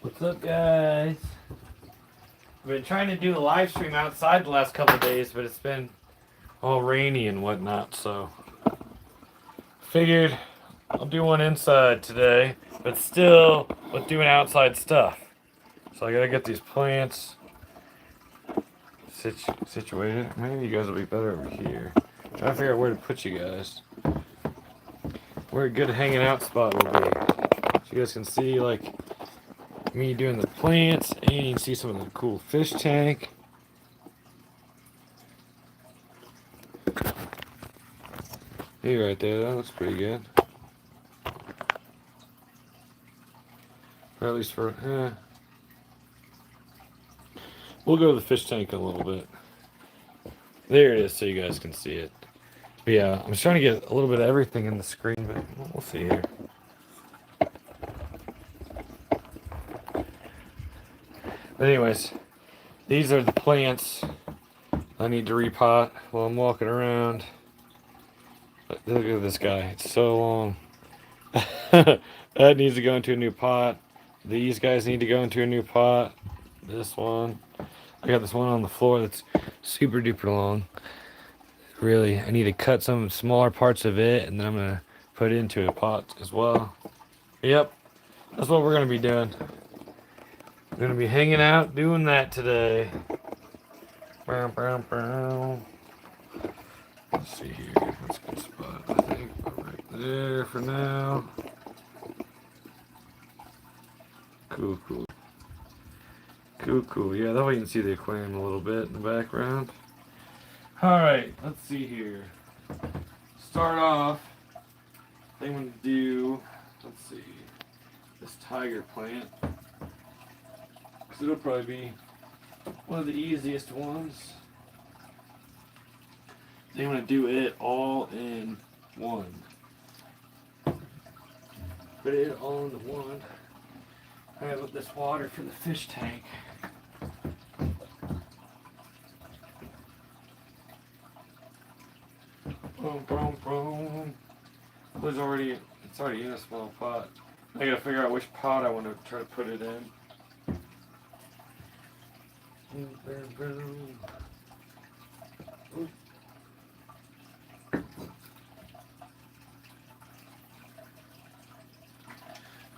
What's up, guys? I've been trying to do a live stream outside the last couple of days, but it's been all rainy and whatnot, so figured I'll do one inside today, but still with doing outside stuff. So I gotta get these plants situated. Maybe you guys will be better over here. Trying to figure out where to put you guys. Where a good hanging out spot will be. So you guys can see like me doing the plants, and you can see some of the cool fish tank. Hey, right there, that looks pretty good. Or at least for, we'll go to the fish tank in a little bit. There it is, so you guys can see it. But yeah, I'm just trying to get a little bit of everything in the screen, but we'll see here. But anyways, these are the plants I need to repot while I'm walking around. Look at this guy, it's so long. That needs to go into a new pot. These guys need to go into a new pot. This one. I got this one on the floor that's super duper long. Really, I need to cut some smaller parts of it, and then I'm gonna put it into a pot as well. Yep, that's what we're gonna be doing. We're gonna be hanging out doing that today. Let's see here. That's a good spot, I think. Right there for now. Cool, cool. Cool, cool. Yeah, that way you can see the aquarium a little bit in the background. Alright, let's see here. Start off, I think I'm going to do, let's see, this tiger plant. Because it'll probably be one of the easiest ones. I think I'm going to do it all in one. Put it all into one. I have this water for the fish tank. Boom, boom, boom. It's already in a small pot. I gotta figure out which pot I want to try to put it in. Boom, boom, boom.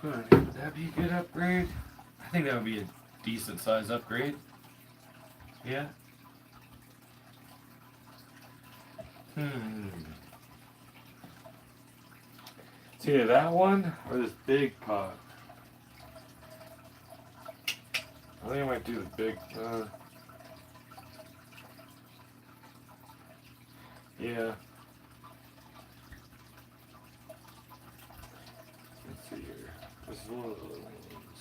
Alright, would that be a good upgrade? I think that would be a decent size upgrade. Yeah? It's either that one or this big pot. I think I might do the big, yeah. Let's see here. This is one of the other ones.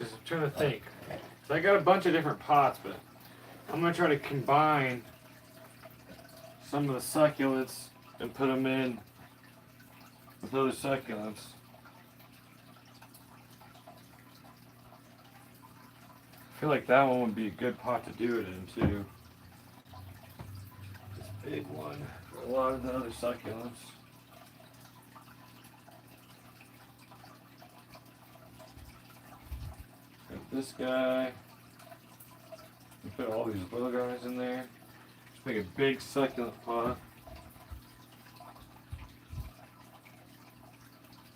Just trying to think. So I got a bunch of different pots, but I'm going to try to combine some of the succulents and put them in with other succulents. I feel like that one would be a good pot to do it in too. This big one for a lot of the other succulents. Got this guy. Put all these little guys in there. Just make a big succulent pot.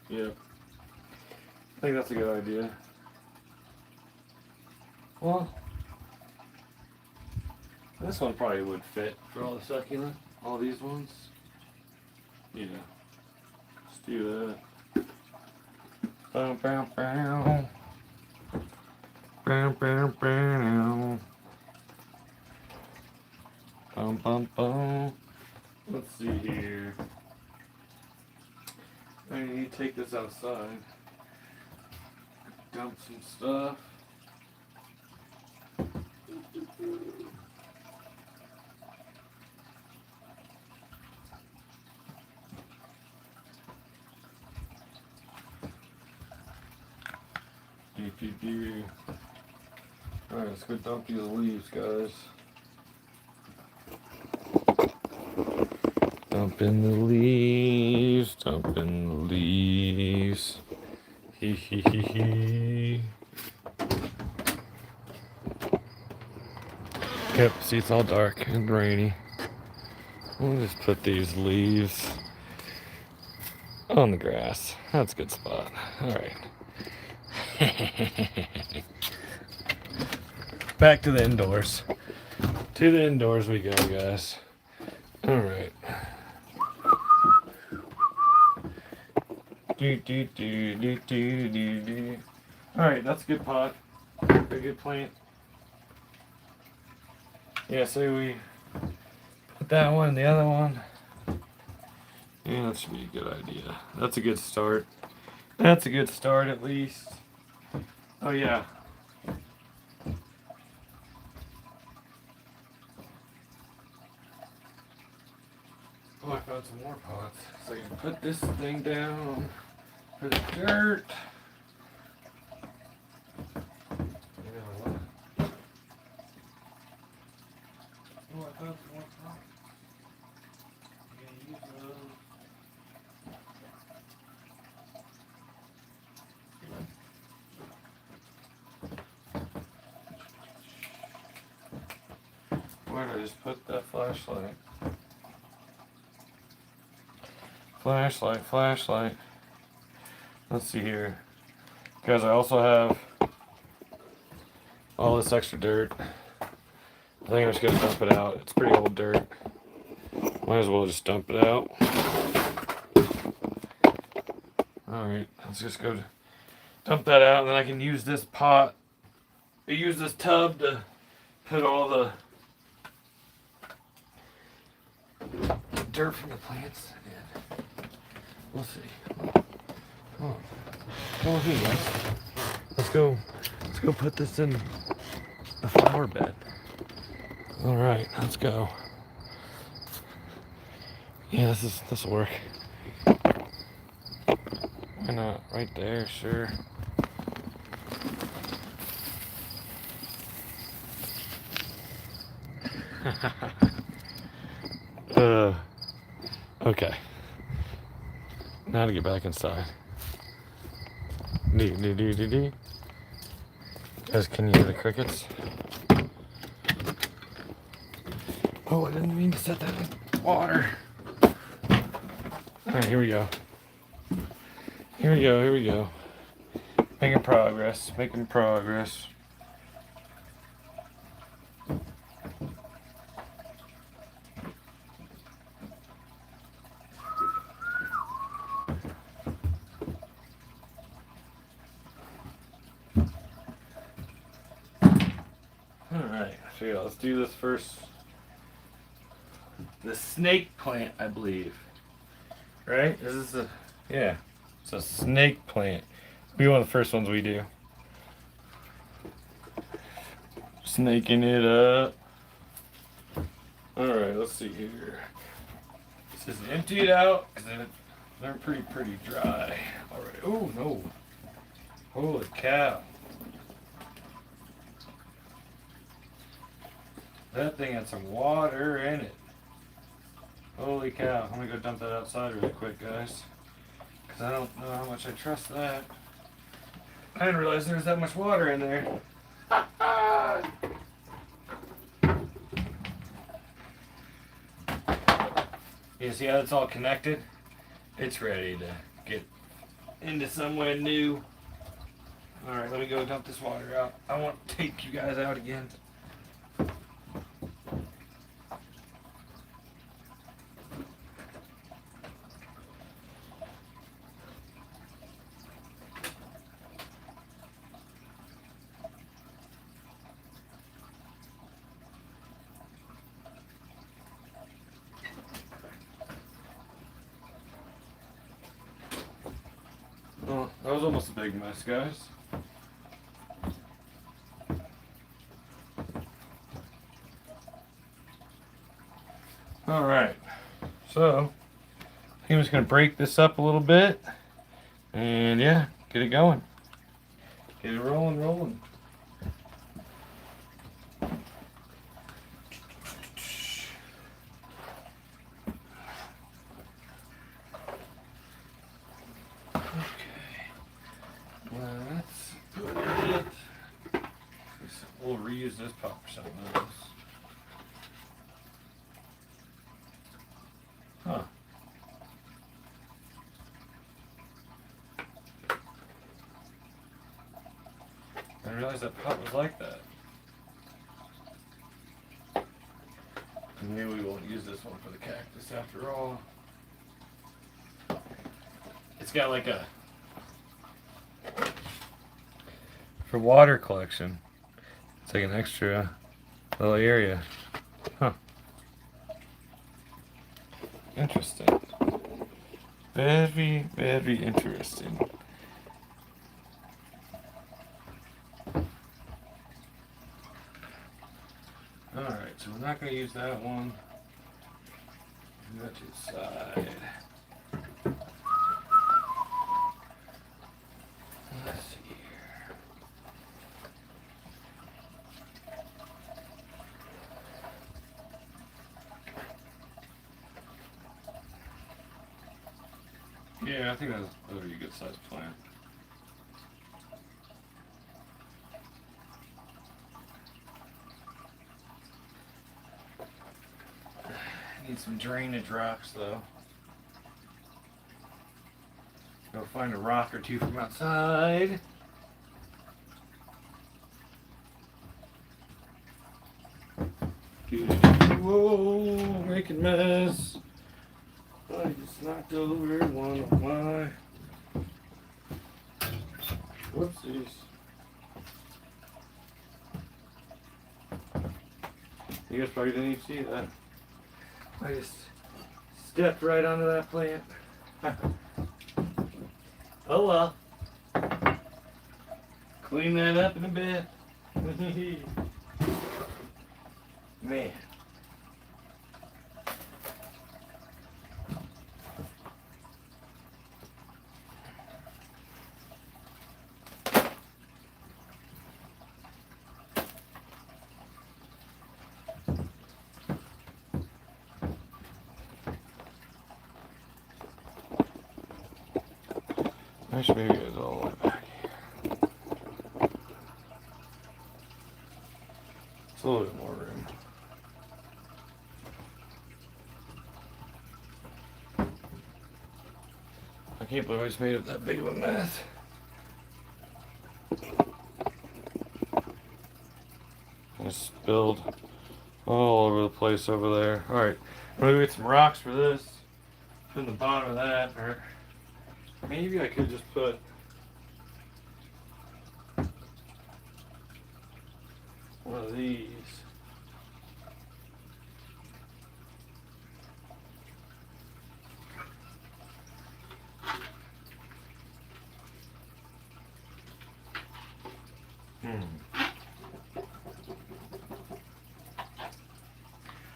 Yep. I think that's a good idea. Well, this one probably would fit for all the succulent. All these ones. Yeah. Let's do that. Bow, bow, bow. Bow, bow, bow. Bum, bum, bum. Let's see here. I need to take this outside. Dump some stuff. Alright, let's go dump these leaves, guys. Dump in the leaves, dump in the leaves. Hee hee hee hee. Yep, see, it's all dark and rainy. We'll just put these leaves on the grass. That's a good spot. Alright. Back to the indoors. To the indoors we go, guys. Alright. Alright, that's a good pot. A good plant. Yeah, so we put that one, the other one. Yeah, that should be a good idea. That's a good start. That's a good start at least. Oh yeah. Oh, I found some more pots. So you can put this thing down for the dirt. You know what? Oh, I found some more pots. I'm gonna use those. Where did I just put that flashlight? Flashlight. Let's see here. Guys, I also have all this extra dirt. I think I'm just gonna dump it out. It's pretty old dirt. Might as well just dump it out. Alright, let's just go dump that out, and then I can use this pot. Use this tub to put all the dirt from the plants in. We'll see. Come on here, guys. Let's go put this in the flower bed. Alright, let's go. Yeah, this'll work. Why not? Right there, sure. Okay. Now to get back inside. Guys, can you hear the crickets? Oh, I didn't mean to set that in water. Alright, here we go. Here we go. Making progress. Alright, so yeah, let's do this first. The snake plant, I believe. Right? Is this yeah. It's a snake plant. It'll be one of the first ones we do. Snaking it up. Alright, let's see here. This is emptied out because they're pretty dry already. Oh no. Holy cow. That thing had some water in it. Holy cow. I'm gonna go dump that outside really quick, guys. Because I don't know how much I trust that. I didn't realize there was that much water in there. You see how it's all connected? It's ready to get into somewhere new. Alright, let me go dump this water out. I want to take you guys out again. Well, that was almost a big mess, guys. Alright, so he was going to break this up a little bit and yeah, get it going. Get it rolling. Let's put it. We'll reuse this pot for something else. Huh. I didn't realize that pot was like that. Maybe we won't use this one for the cactus after all. It's got like a... for water collection. It's like an extra little area. Huh. Interesting. Very, very interesting. Alright, so we're not going to use that one. Move that to the side. Let's see here. Yeah, I think that would be a good sized plant. Need some drainage rocks though. Go find a rock or two from outside. Whoa, making mess. I just knocked over one of my whoopsies. You guys probably didn't even see that. I just stepped right onto that plant. Oh well. Clean that up in a bit. Man. I should maybe get it all the way back here. It's a little bit more room. I can't believe I just made it that big of a mess. I spilled all over the place over there. Alright, I'm gonna get some rocks for this. Put in the bottom of that. Or maybe I could just put one of these.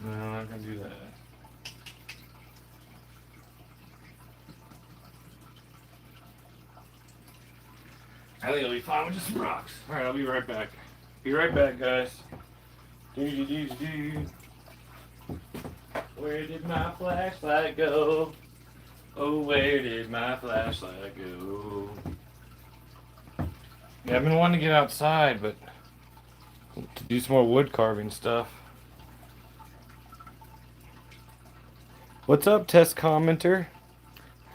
No, I'm not gonna do that. I think it'll be fine with just some rocks. Alright, I'll be right back. Be right back, guys. Do. Where did my flashlight go? Oh, where did my flashlight go? Yeah, I've been wanting to get outside, but to do some more wood carving stuff. What's up, test commenter?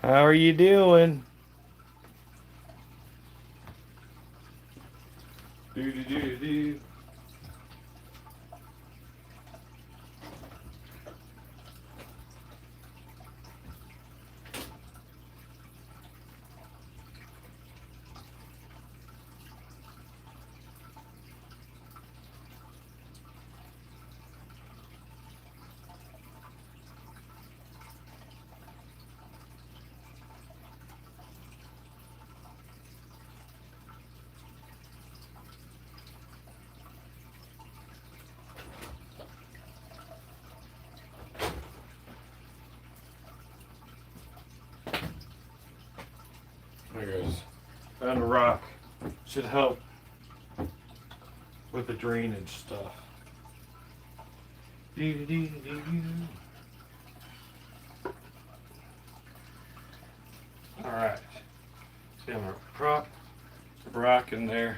How are you doing? Do. There goes. Found a rock. Should help with the drainage stuff. Alright. See, I'm gonna prop rock in there.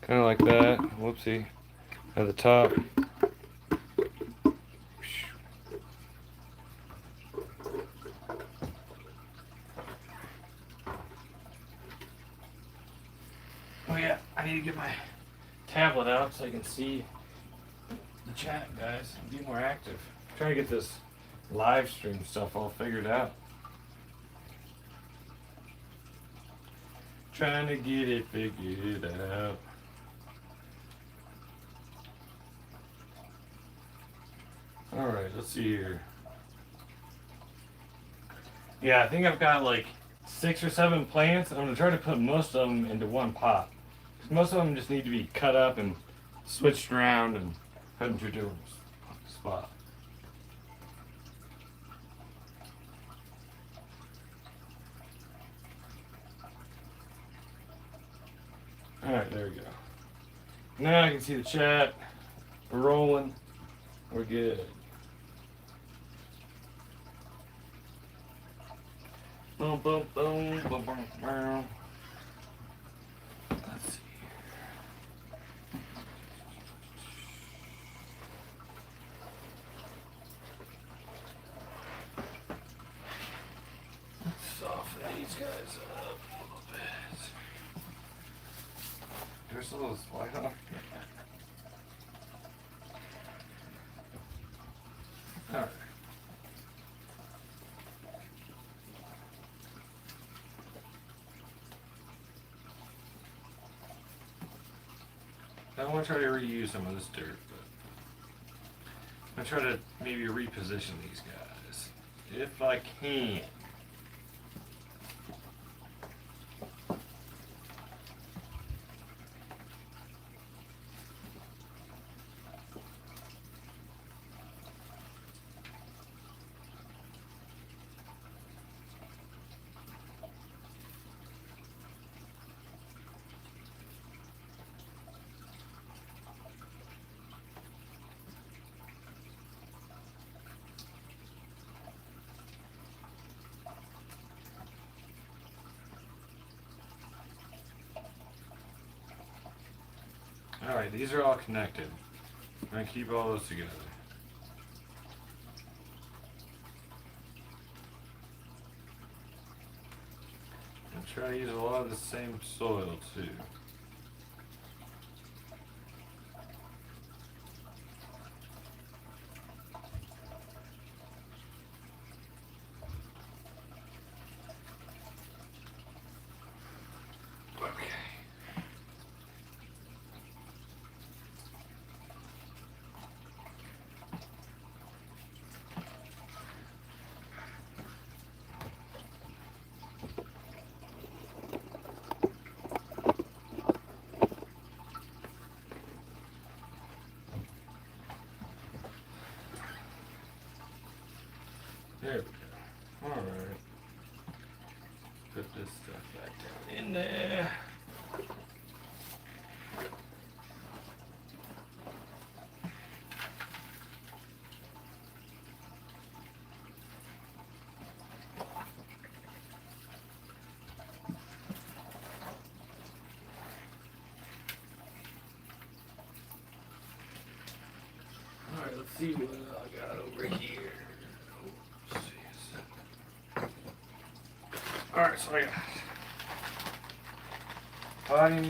Kind of like that. Whoopsie. At the top. Oh yeah, I need to get my tablet out so I can see the chat, guys, and be more active. I'm trying to get this live stream stuff all figured out. Trying to get it figured out. Alright, let's see here. Yeah, I think I've got like 6 or 7 plants, and I'm going to try to put most of them into one pot. Most of them just need to be cut up and switched around and put into a different spot. Alright, there we go. Now I can see the chat. We're rolling. We're good. Boom, boom, boom, boom, boom, boom. Let's see. Soften these guys up a little bit. There's a little slide off. Alright. I want to try to reuse some of this dirt, but I'm going to try to maybe reposition these guys if I can. Alright, these are all connected. I'm going to keep all those together. And try to use a lot of the same soil too. There we go. Alright. Put this stuff back down in there. Alright, let's see what I got over here. Alright, so I got potty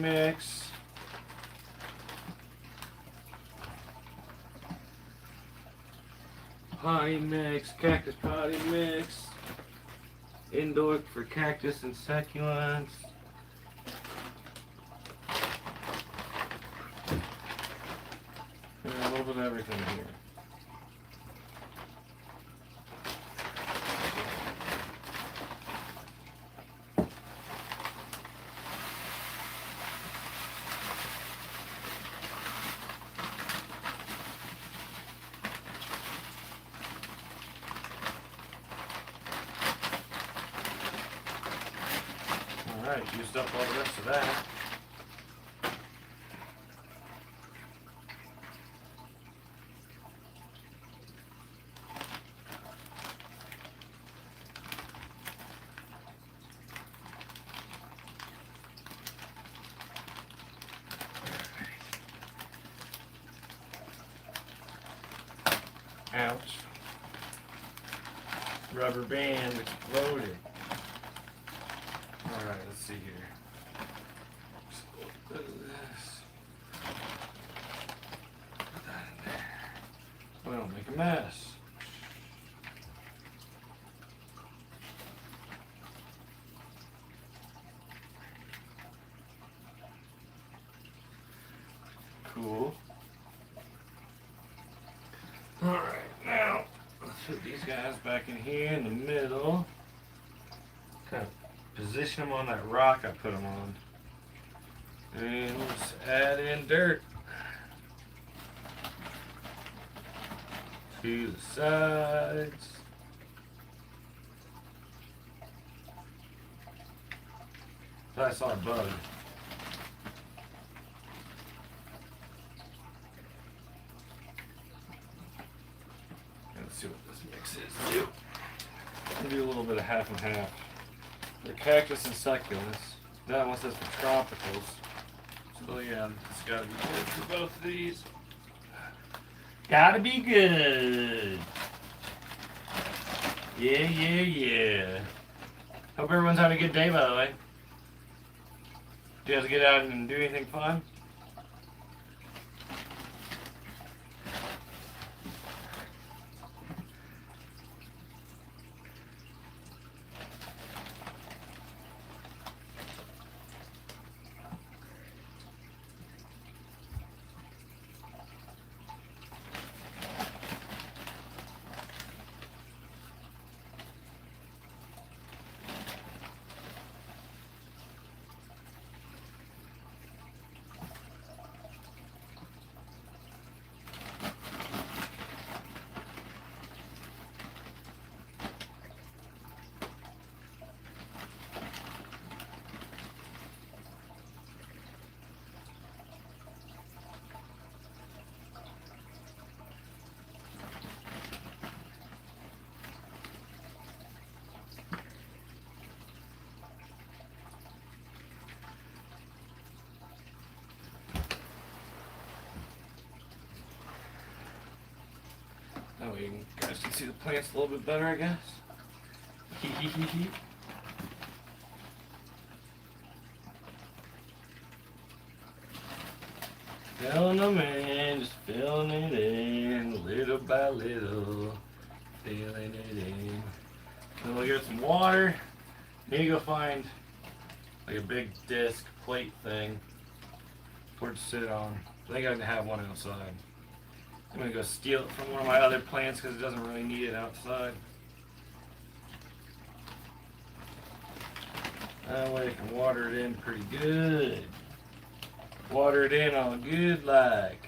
mix, cactus potty mix, indoor for cactus and succulents. And a little bit of everything here. Alright, used up all the rest of that. Ouch. Rubber band exploded. Alright, let's see here. Just a little bit of this. Put that in there. We don't make a mess. Cool. Alright, now let's put these guys back in here in the middle. Kind of position them on that rock I put them on. And let's add in dirt to the sides. I saw a bug. Let's see what this mix is too. We'll do a little bit of half and half. The cactus and succulents. That one says for tropicals. So yeah, it's gotta be good for both of these. Gotta be good. Yeah, yeah, yeah. Hope everyone's having a good day, by the way. Do you guys get out and do anything fun? That way you guys can see the plants a little bit better, I guess. Filling them in, just filling it in, little by little, filling it in. Then we'll get some water. Need to go find like a big disc plate thing for it to sit on. I think I can have one outside. I'm going to go steal it from one of my other plants because it doesn't really need it outside. That way I can water it in pretty good. Water it in all good like.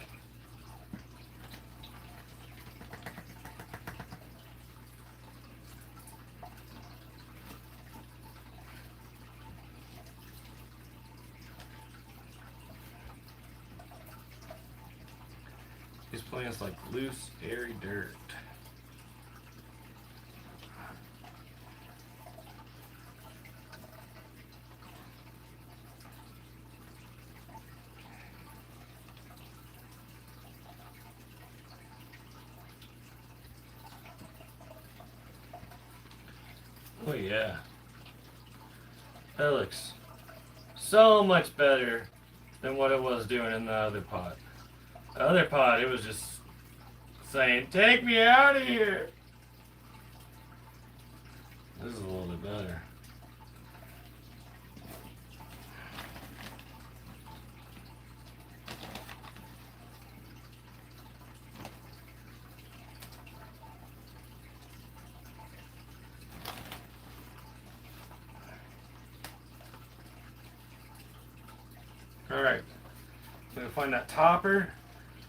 These plants like loose, airy dirt. Oh yeah. That looks so much better than what it was doing in the other pot. The other pot, it was just saying, "Take me out of here." This is a little bit better. All right, I'm gonna find that topper.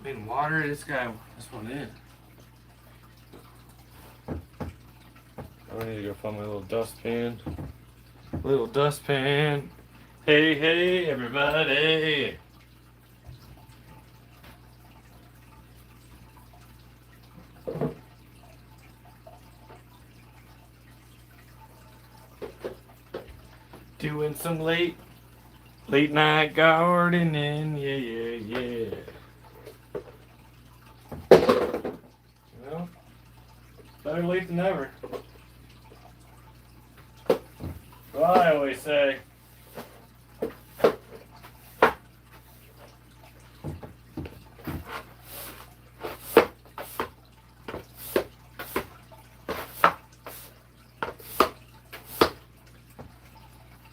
And water this one in. I need to go find my little dustpan. Little dustpan. Hey, hey, everybody. Doing some late night gardening. Yeah, yeah, yeah. Well, Better late than never. Well, I always say.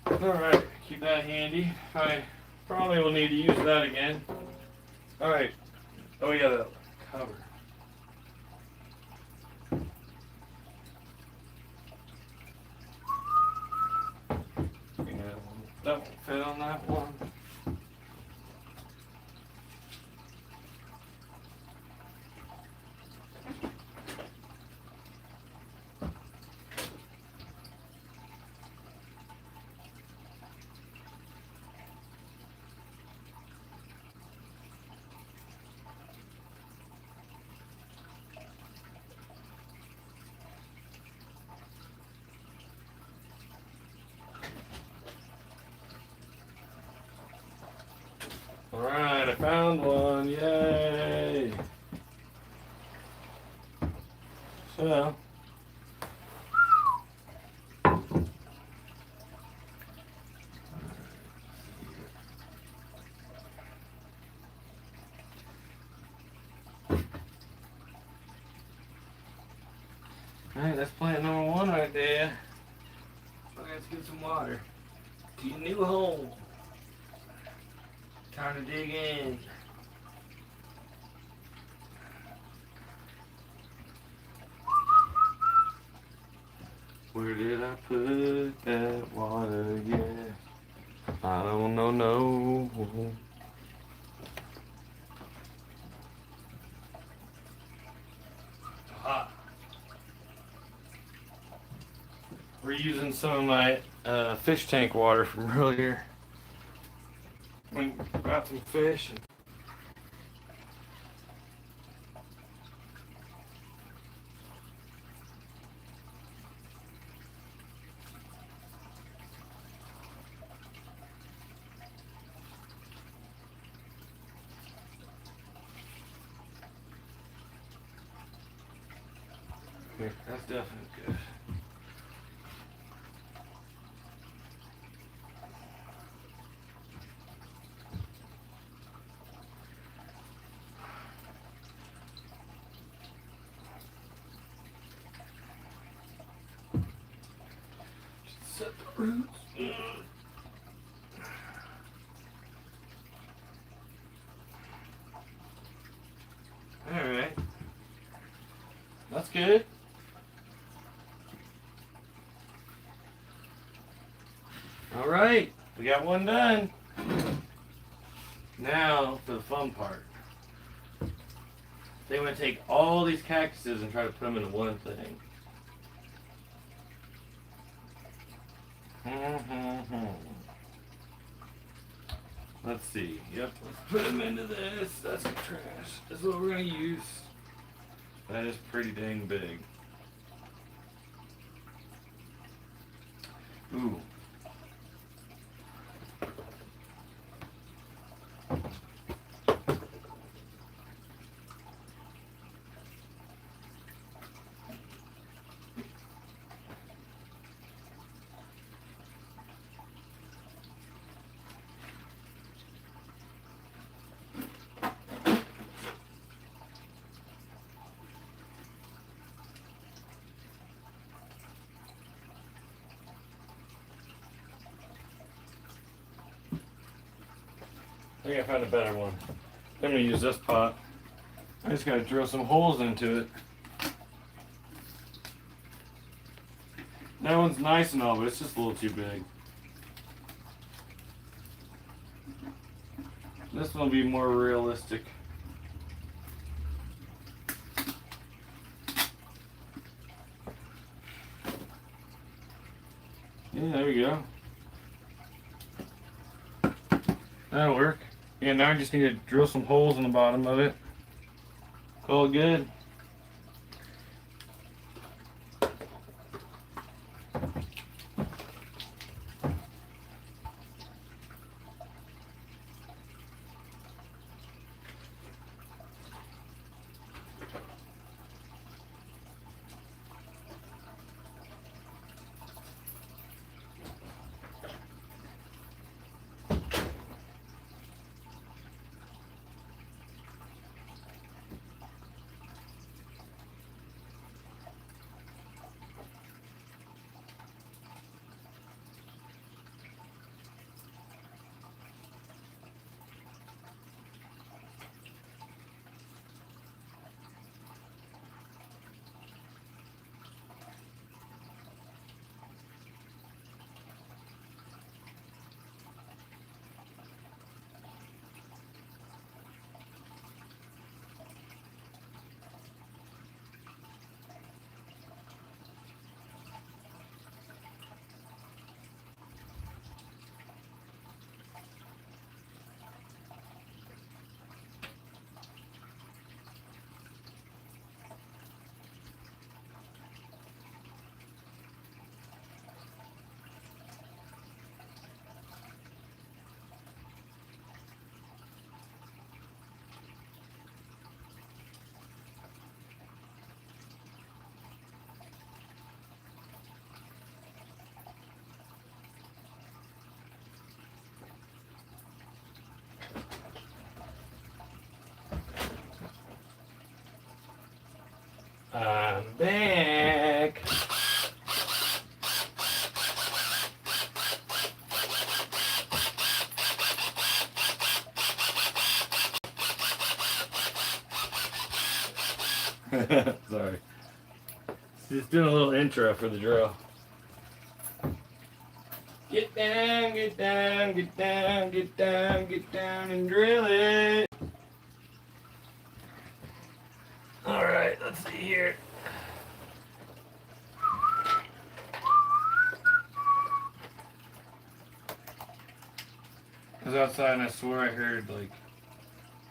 Alright, keep that handy. I probably will need to use that again. Alright. Oh yeah, the cover. Yeah, that won't fit on that one. Alright, I found one. Yay! So, alright, that's plant number one right there. Let's get some water. To your new home. Time to dig in. Where did I put that water? Yeah, I don't know. No. Hot. We're using some of my fish tank water from earlier. We got some fish. Here, that's definitely good. Set the roots. Alright. That's good. Alright, we got one done. Now for the fun part. They want to take all these cactuses and try to put them into one thing. Let's see. Yep, let's put them into this. That's the trash. That's what we're going to use. That is pretty dang big. Ooh. I think I found a better one. I'm going to use this pot. I just got to drill some holes into it. That one's nice and all, but it's just a little too big. This one will be more realistic. Yeah, there we go. That'll work. Yeah, now I just need to drill some holes in the bottom of it. Call it good. I'm back. Sorry. Just doing a little intro for the drill. Get down, get down, get down, get down, get down and drill it. Alright, let's see here. I was outside and I swear I heard like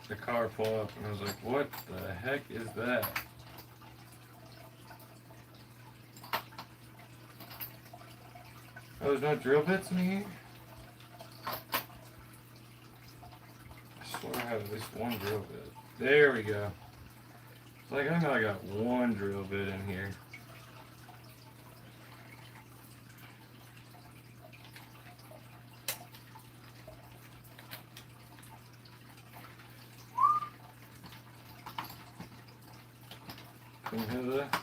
the car pull up and I was like, what the heck is that? Oh, there's no drill bits in here? I swear I have at least one drill bit. There we go. It's like I know I got one drill bit in here. Can you hear that?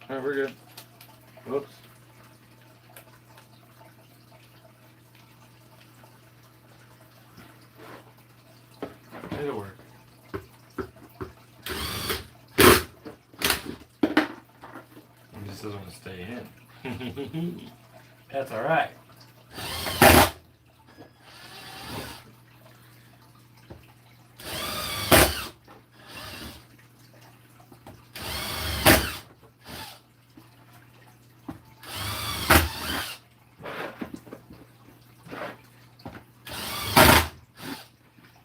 Alright, we're good. Whoops. It'll work. It just doesn't want to stay in. That's alright.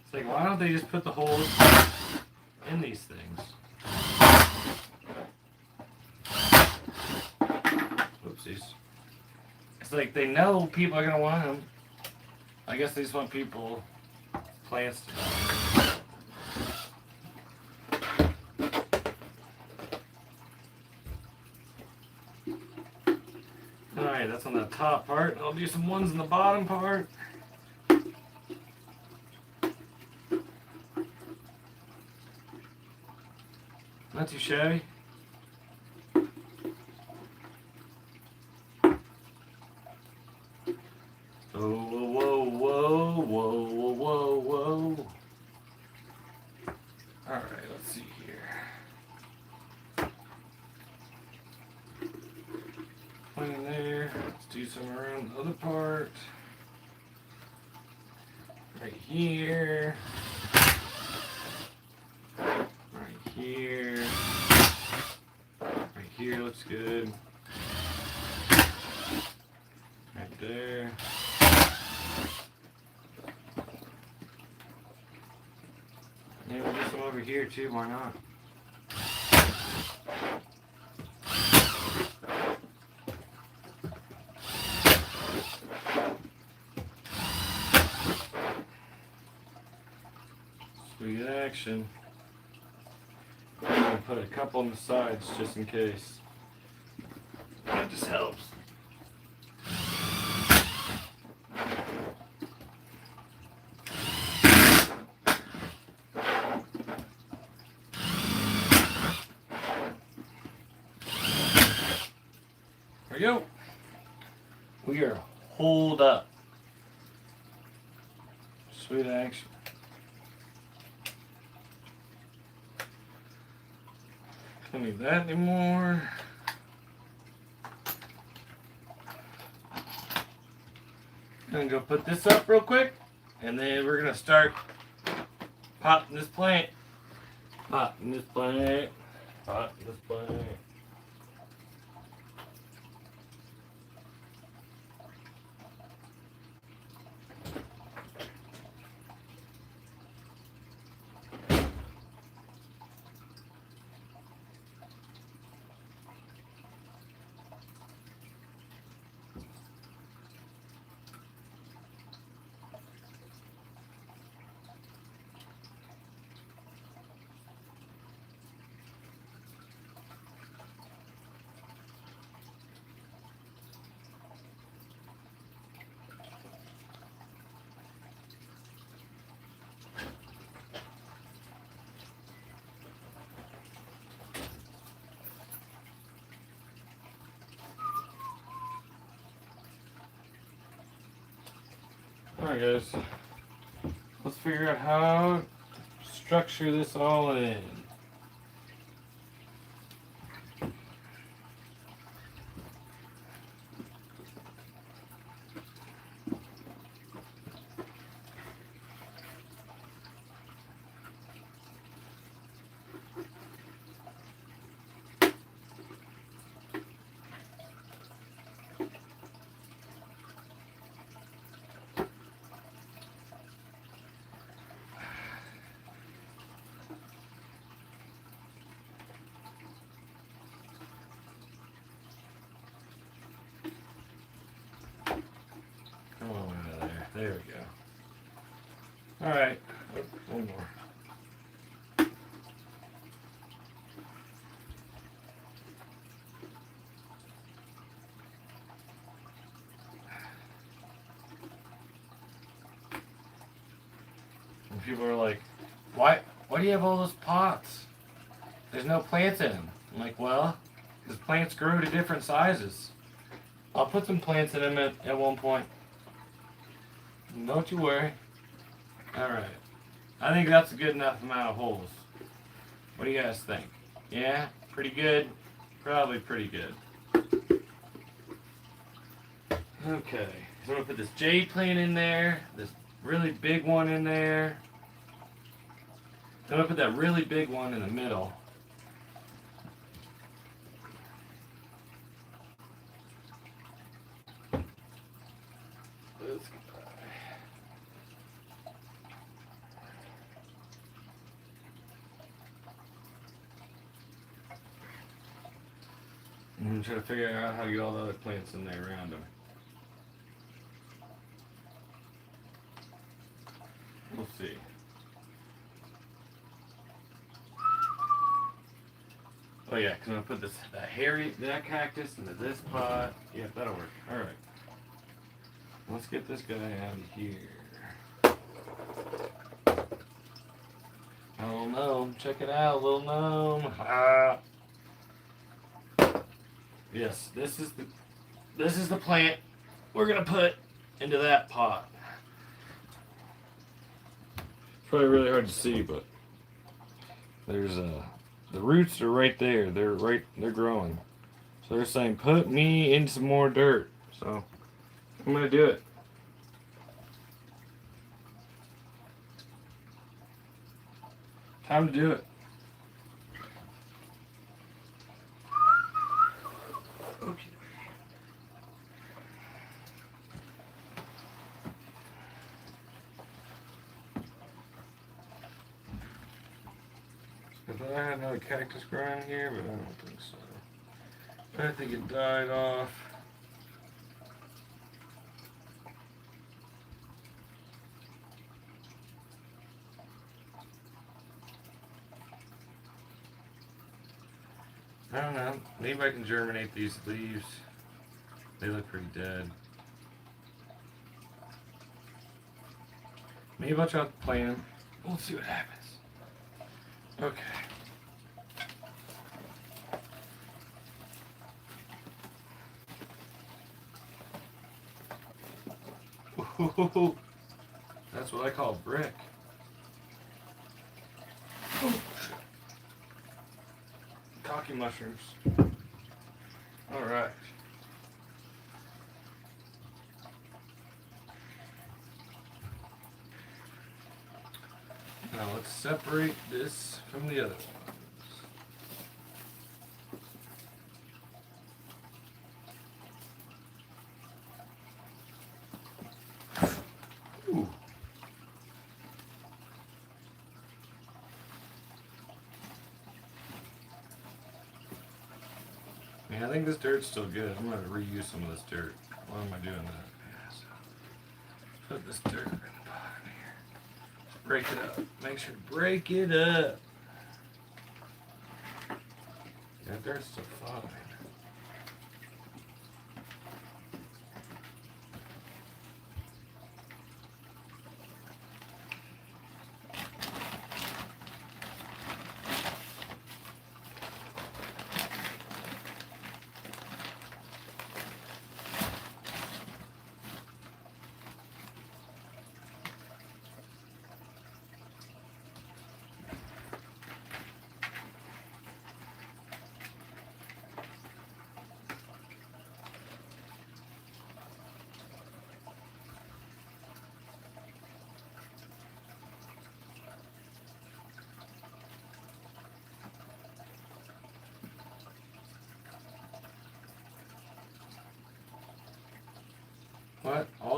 It's like, why don't they just put the holes in these things? Whoopsies. It's like they know people are going to want them. I guess they just want people, plants to die. Alright, that's on the top part. I'll do some ones in the bottom part. Not too shabby. Oh, whoa, whoa, whoa, whoa, whoa, whoa. Alright, let's see here. One in there. Let's do some around the other part. Right here. Right here. Right here looks good. Right there. Yeah, we'll do some over here too, why not? Sweet action. I'm going to put a couple on the sides just in case. That just helps. There we go. We are holed up. Sweet action. Don't need that anymore. I'm gonna go put this up real quick, and then we're gonna start potting this plant. Potting this plant. Potting this plant. Alright guys, let's figure out how to structure this all in. Come on out of there. There we go. Alright, one more. And people are like, why do you have all those pots? There's no plants in them. I'm like, well, because plants grow to different sizes. I'll put some plants in them at one point. Don't you worry. Alright. I think that's a good enough amount of holes. What do you guys think? Yeah? Pretty good? Probably pretty good. Okay. So I'm going to put this jade plant in there. This really big one in there. I'm going to put that really big one in the middle. Let's I'm trying to figure out how to get all the other plants in there around them. We'll see. Oh yeah, because I'm going to put that cactus into this pot. Yeah, that'll work. Alright. Let's get this guy out of here. Oh gnome, check it out, little gnome. Ah. Yes, this is the plant we're gonna put into that pot. It's probably really hard to see, but there's the roots are right there. They're growing. So they're saying put me in some more dirt. So I'm gonna do it. Time to do it. Okay. Because I had another cactus growing here, but I don't think so. I think it died off. I don't know. Maybe I can germinate these leaves. They look pretty dead. Maybe I'll try to plant them. We'll see what happens. Okay. Ooh, that's what I call brick. Oh, shit. Cocky mushrooms. All right. Now let's separate this from the other ones. Ooh. Man, I think this dirt's still good. I'm going to reuse some of this dirt. Why am I doing that? Yeah, so put this dirt in the pot here. Just break it up. Make sure to break it up. That dirt's still fine.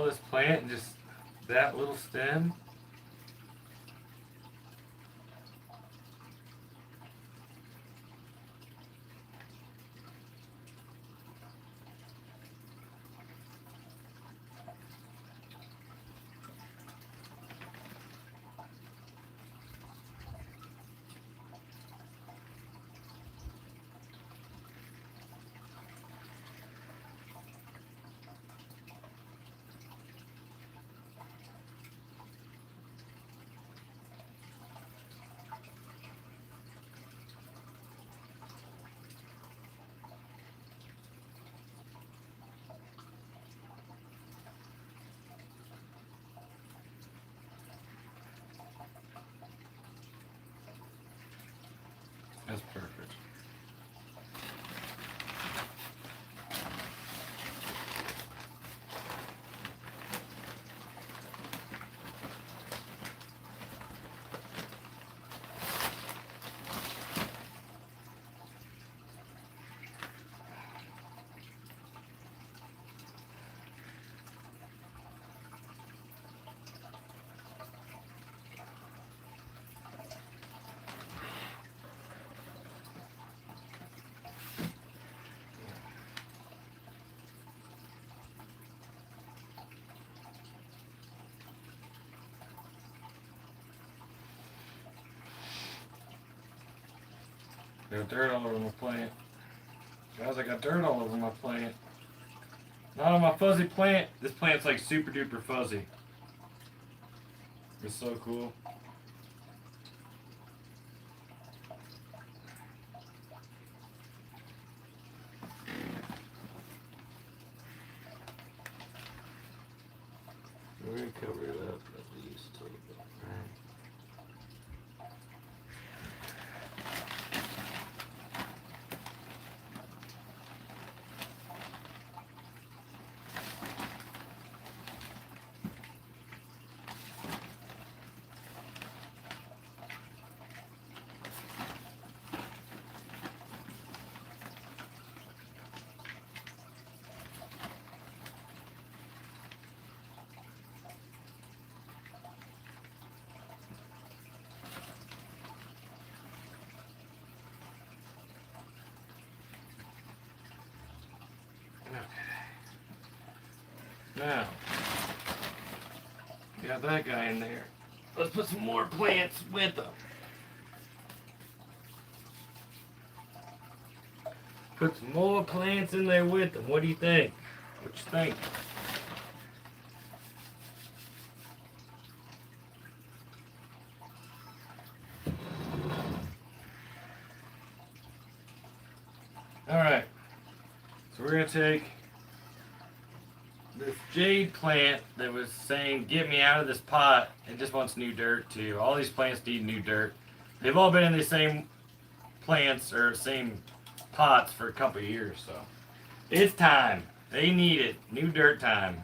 all this plant and just that little stem. That's perfect. Got dirt all over my plant. Guys, I got dirt all over my plant. Not on my fuzzy plant. This plant's like super duper fuzzy. It's so cool. We're gonna cover it up at least a little bit. Right. Now, got that guy in there. Let's put some more plants with them. Put some more plants in there with them. What do you think? What you think? Alright, so we're going to take this jade plant that was saying, get me out of this pot. It just wants new dirt too. All these plants need new dirt. They've all been in the same plants or same pots for a couple of years, so it's time. They need it. New dirt time.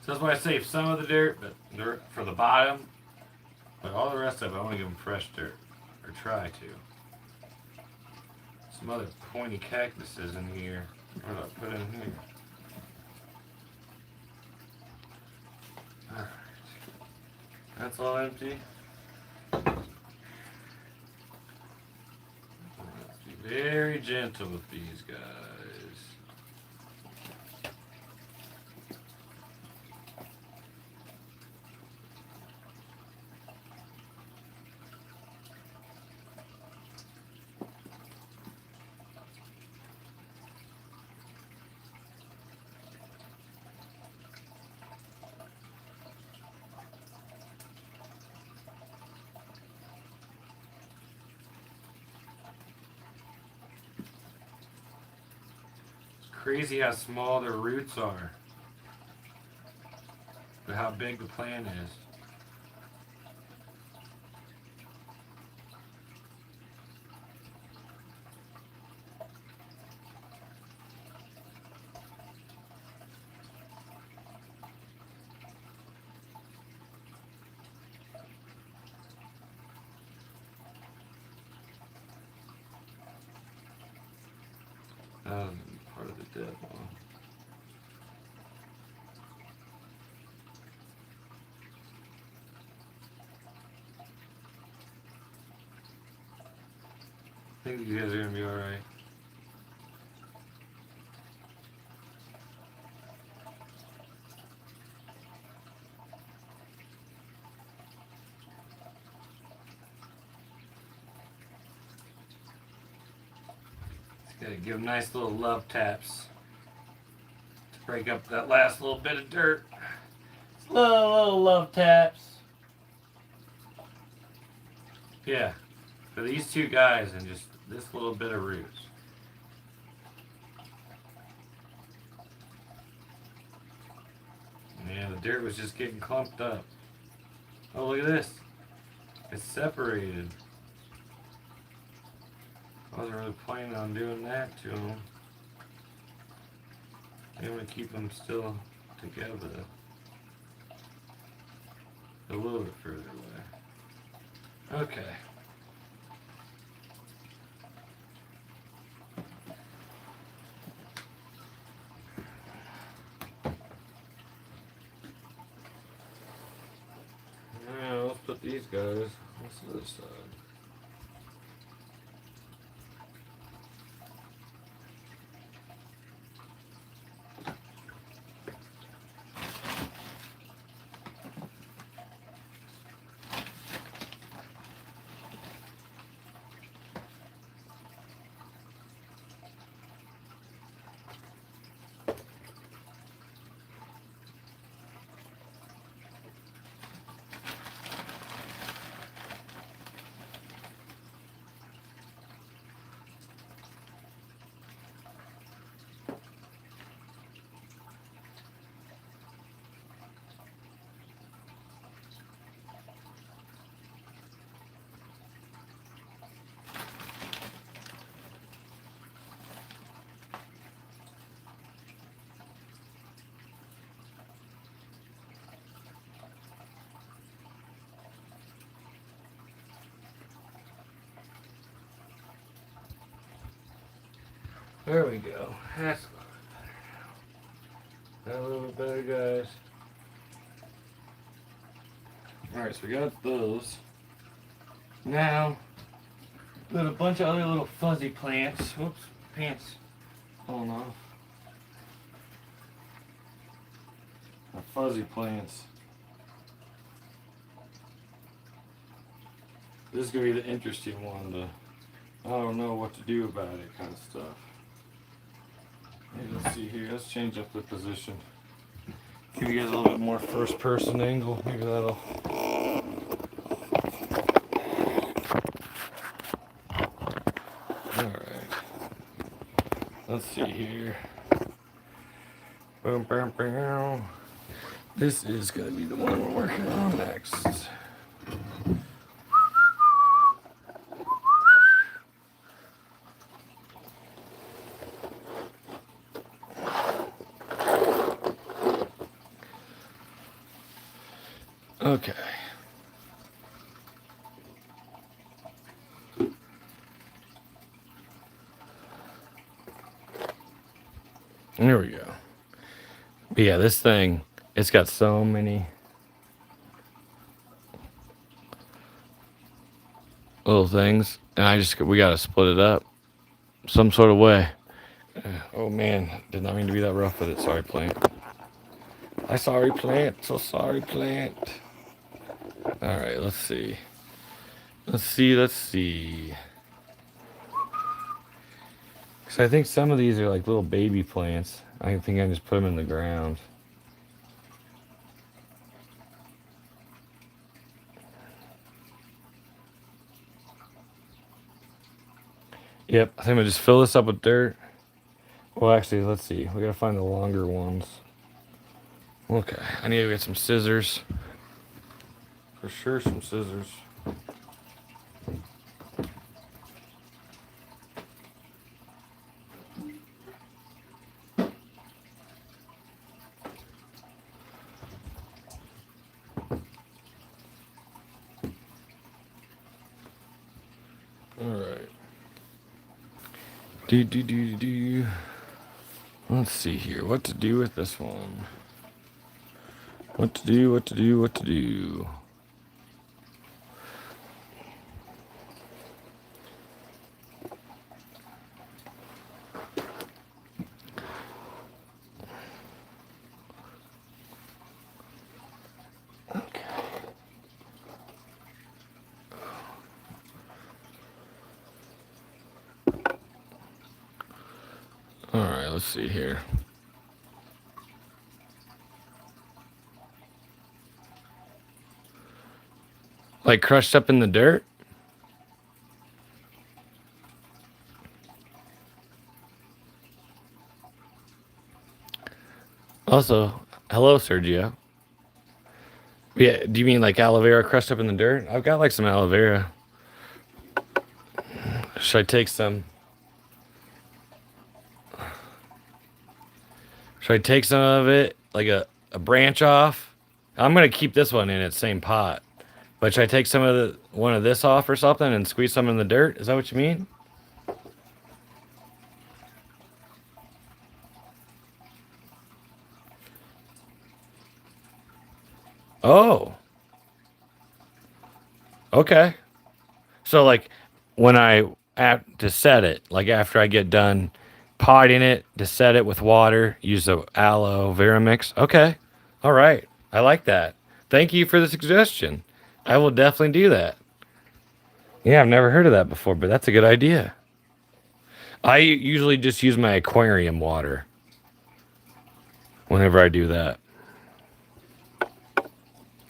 So that's why I save some of the dirt, but dirt for the bottom. But all the rest of it, I want to give them fresh dirt. Or try to. Some other pointy cactuses in here. What did I put in here? Alright. That's all empty. Let's be very gentle with these guys. Crazy how small their roots are, but how big the plant is. Part of the dead one. I think you guys are gonna be alright. Just gotta give them nice little love taps to break up that last little bit of dirt. Just little love taps. Yeah, for these two guys and just this little bit of roots. Yeah, the dirt was just getting clumped up. Oh, look at this. It's separated. I wasn't really planning on doing that to them. I want to keep them still together. A little bit further away. Okay. Now let's put these guys on the other side. There we go. That's a little bit better, guys. Alright, so we got those. Now, got a bunch of other little fuzzy plants. Whoops, pants falling off. Fuzzy plants. This is going to be the interesting one. I don't know what to do about it kind of stuff. Let's see here. Let's change up the position. Give you guys a little bit more first person angle. Maybe that'll. Alright. Let's see here. Boom, bam, bam. This is going to be the one we're working on next. Okay. There we go. But yeah, this thing, it's got so many little things, and we gotta split it up some sort of way. Oh man, did not mean to be that rough with it. Sorry, plant. Sorry, plant. So sorry, plant. All right, let's see. Let's see. Because I think some of these are like little baby plants. I think I can just put them in the ground. Yep, I think I'm gonna just fill this up with dirt. Well, actually, let's see. We gotta find the longer ones. Okay, I need to get some scissors. For sure, some scissors. Alright. Do. Let's see here. What to do with this one? What to do, what to do, what to do. Okay. All right, let's see here. Like crushed up in the dirt? Also, hello, Sergio. Yeah, do you mean like aloe vera crushed up in the dirt? I've got like some aloe vera. Should I take some? Should I take some of it, like a branch off? I'm gonna keep this one in its same pot. But should I take some of one of this off or something and squeeze some in the dirt? Is that what you mean? Oh, okay. So like when I have to set it, like after I get done potting it, to set it with water, use the aloe vera mix. Okay. All right. I like that. Thank you for the suggestion. I will definitely do that. Yeah, I've never heard of that before, but that's a good idea. I usually just use my aquarium water whenever I do that.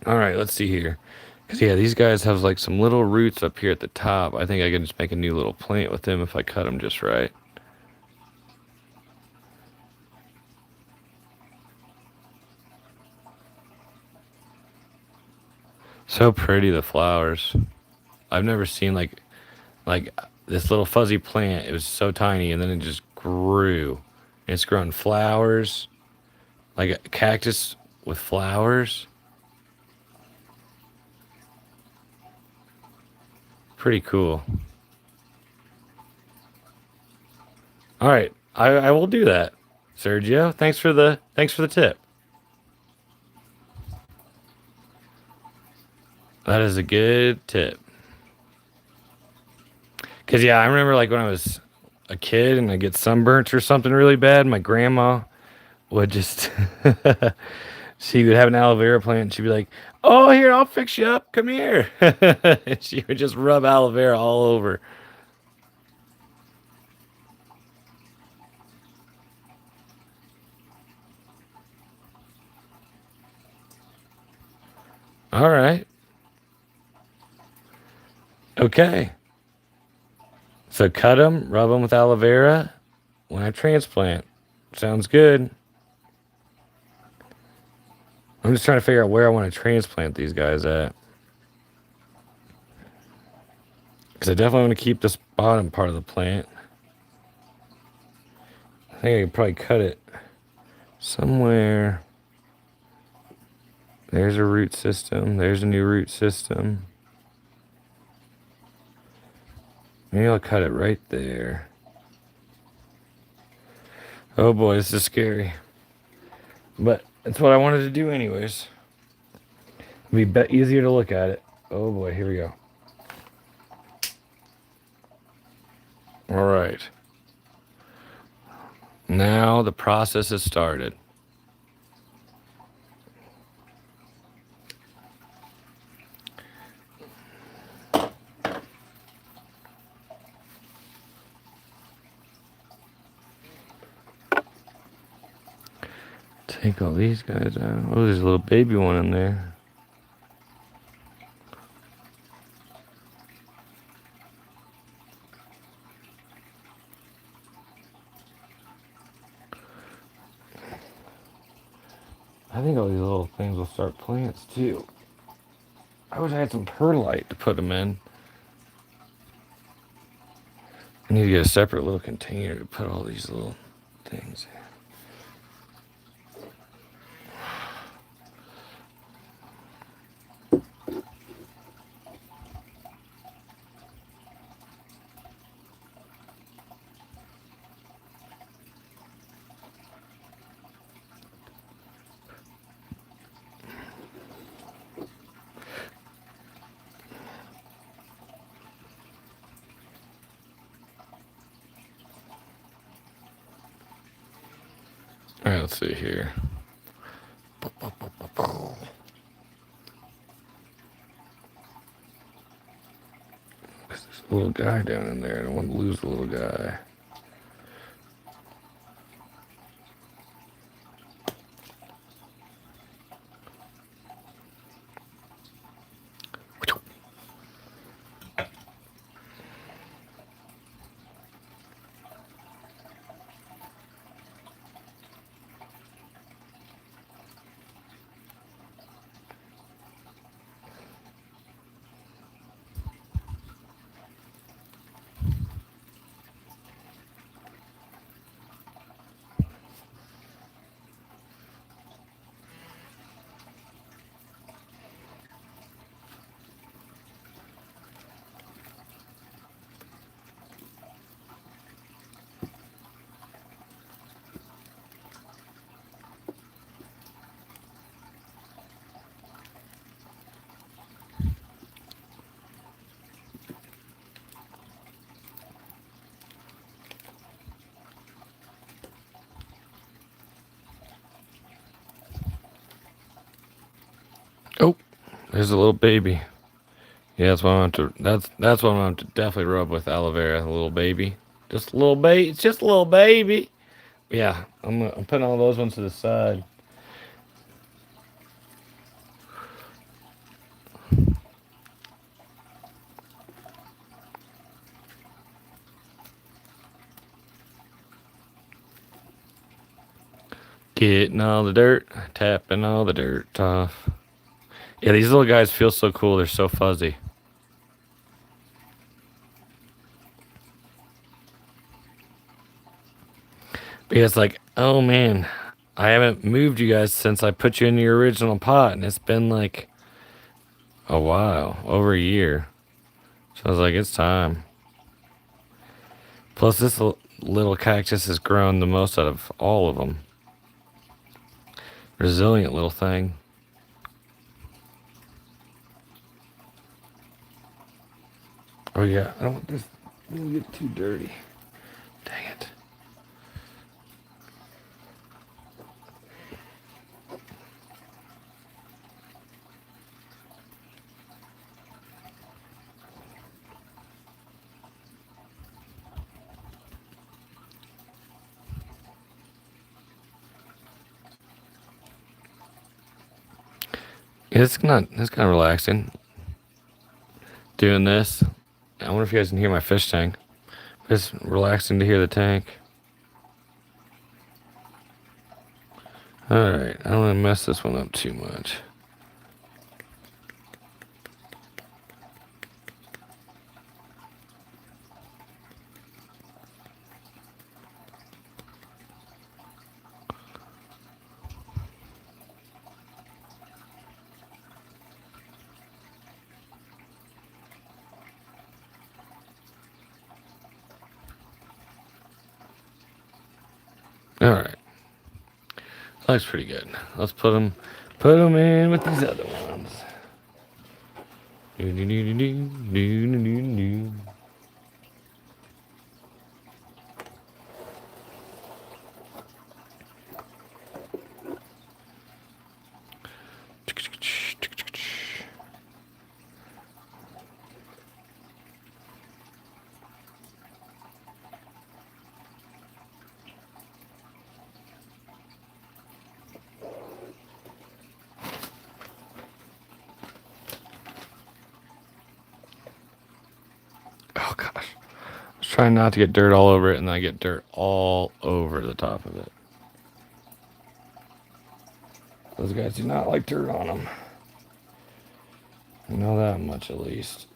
All right, let's see here. Because, yeah, these guys have like some little roots up here at the top. I think I can just make a new little plant with them if I cut them just right. So pretty, the flowers. I've never seen like this little fuzzy plant. It was so tiny, and then it just grew. And it's growing flowers, like a cactus with flowers. Pretty cool. All right, I will do that, Sergio. Thanks for the tip. That is a good tip. Cause yeah, I remember like when I was a kid and I get sunburnt or something really bad, my grandma would just she would have an aloe vera plant and she'd be like, "Oh, here, I'll fix you up. Come here." And she would just rub aloe vera all over. All right. Okay. So cut them, rub them with aloe vera when I transplant. Sounds good. I'm just trying to figure out where I want to transplant these guys at. Because I definitely want to keep this bottom part of the plant. I think I could probably cut it somewhere. There's a root system. There's a new root system. Maybe I'll cut it right there. Oh boy, this is scary. But it's what I wanted to do anyways. It'd be easier to look at it. Oh boy, here we go. All right. Now the process has started. Take all these guys out. Oh, there's a little baby one in there. I think all these little things will start plants too. I wish I had some perlite to put them in. I need to get a separate little container to put all these little things in. All right, let's see here. There's a little guy down in there. I don't want to lose the little guy. Oh, there's a little baby. Yeah, that's what I want to. That's what I want to definitely rub with aloe vera. A little baby, just a little baby. It's just a little baby. Yeah, I'm putting all those ones to the side. Getting all the dirt, tapping all the dirt off. Yeah, these little guys feel so cool. They're so fuzzy. Because like, oh man, I haven't moved you guys since I put you in your original pot, and it's been like a while, over a year. So I was like, it's time. Plus, this little cactus has grown the most out of all of them. Resilient little thing. Oh yeah, I don't want this to get too dirty. Dang it. It's kind of relaxing doing this. I wonder if you guys can hear my fish tank. It's relaxing to hear the tank. Alright, I don't want to mess this one up too much. Alright. Looks pretty good. Let's put them in with these other ones. Oh gosh. I was trying not to get dirt all over it, and I get dirt all over the top of it. Those guys do not like dirt on them. I know that much at least.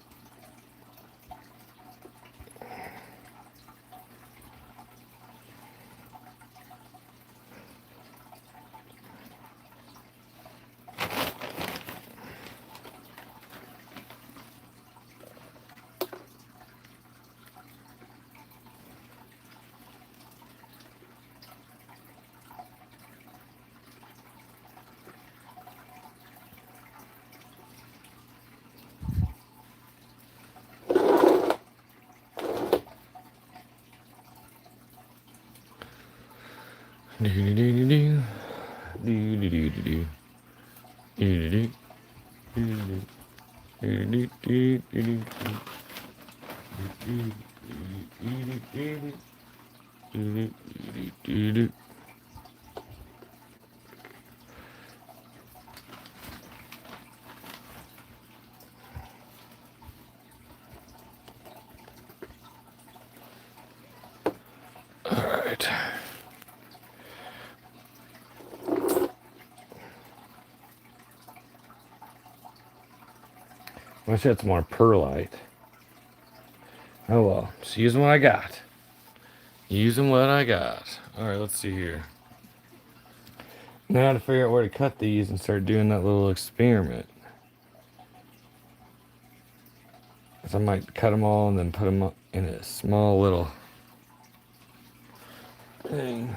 Do-do-do-do-do. Do-do-do-do-do. Do-do-do. Do-do-do. Do-do-do-do-do. Do-do-do-do-do. Alright. Wish I had some more perlite. Oh well, just using what I got. Using what I got. Alright, let's see here. Now to figure out where to cut these and start doing that little experiment. So I might cut them all and then put them in a small little thing.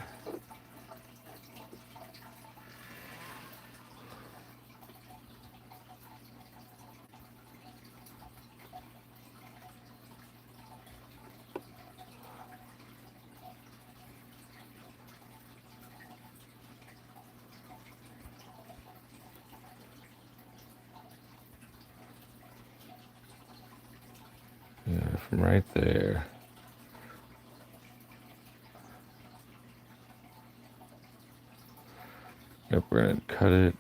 Yeah, from right there. Yep, we're gonna cut it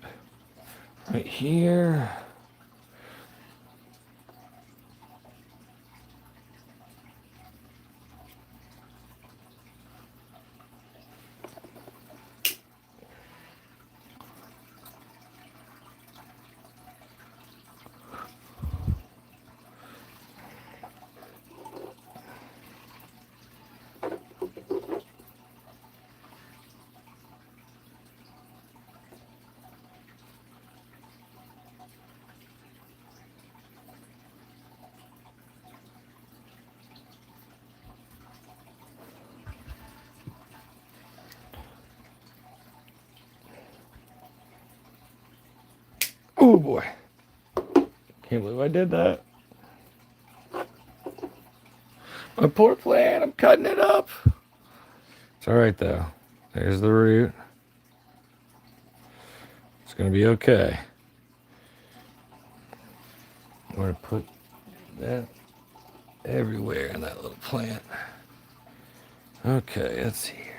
right here. Oh boy. Can't believe I did that. My poor plant, I'm cutting it up. It's alright though. There's the root. It's gonna be okay. I'm gonna put that everywhere in that little plant. Okay, let's see here.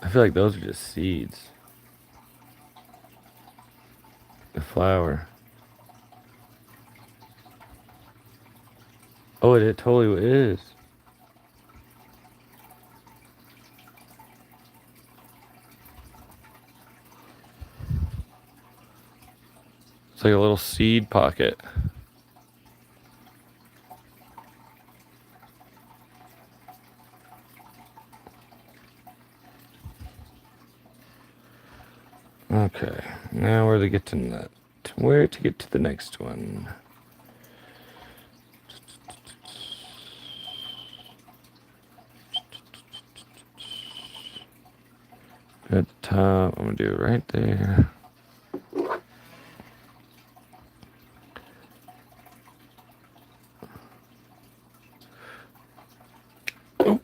I feel like those are just seeds. The flower. Oh, it totally is. It's like a little seed pocket. Okay, now where to get to that? Where to get to the next one? At the top, I'm gonna do it right there. Oh.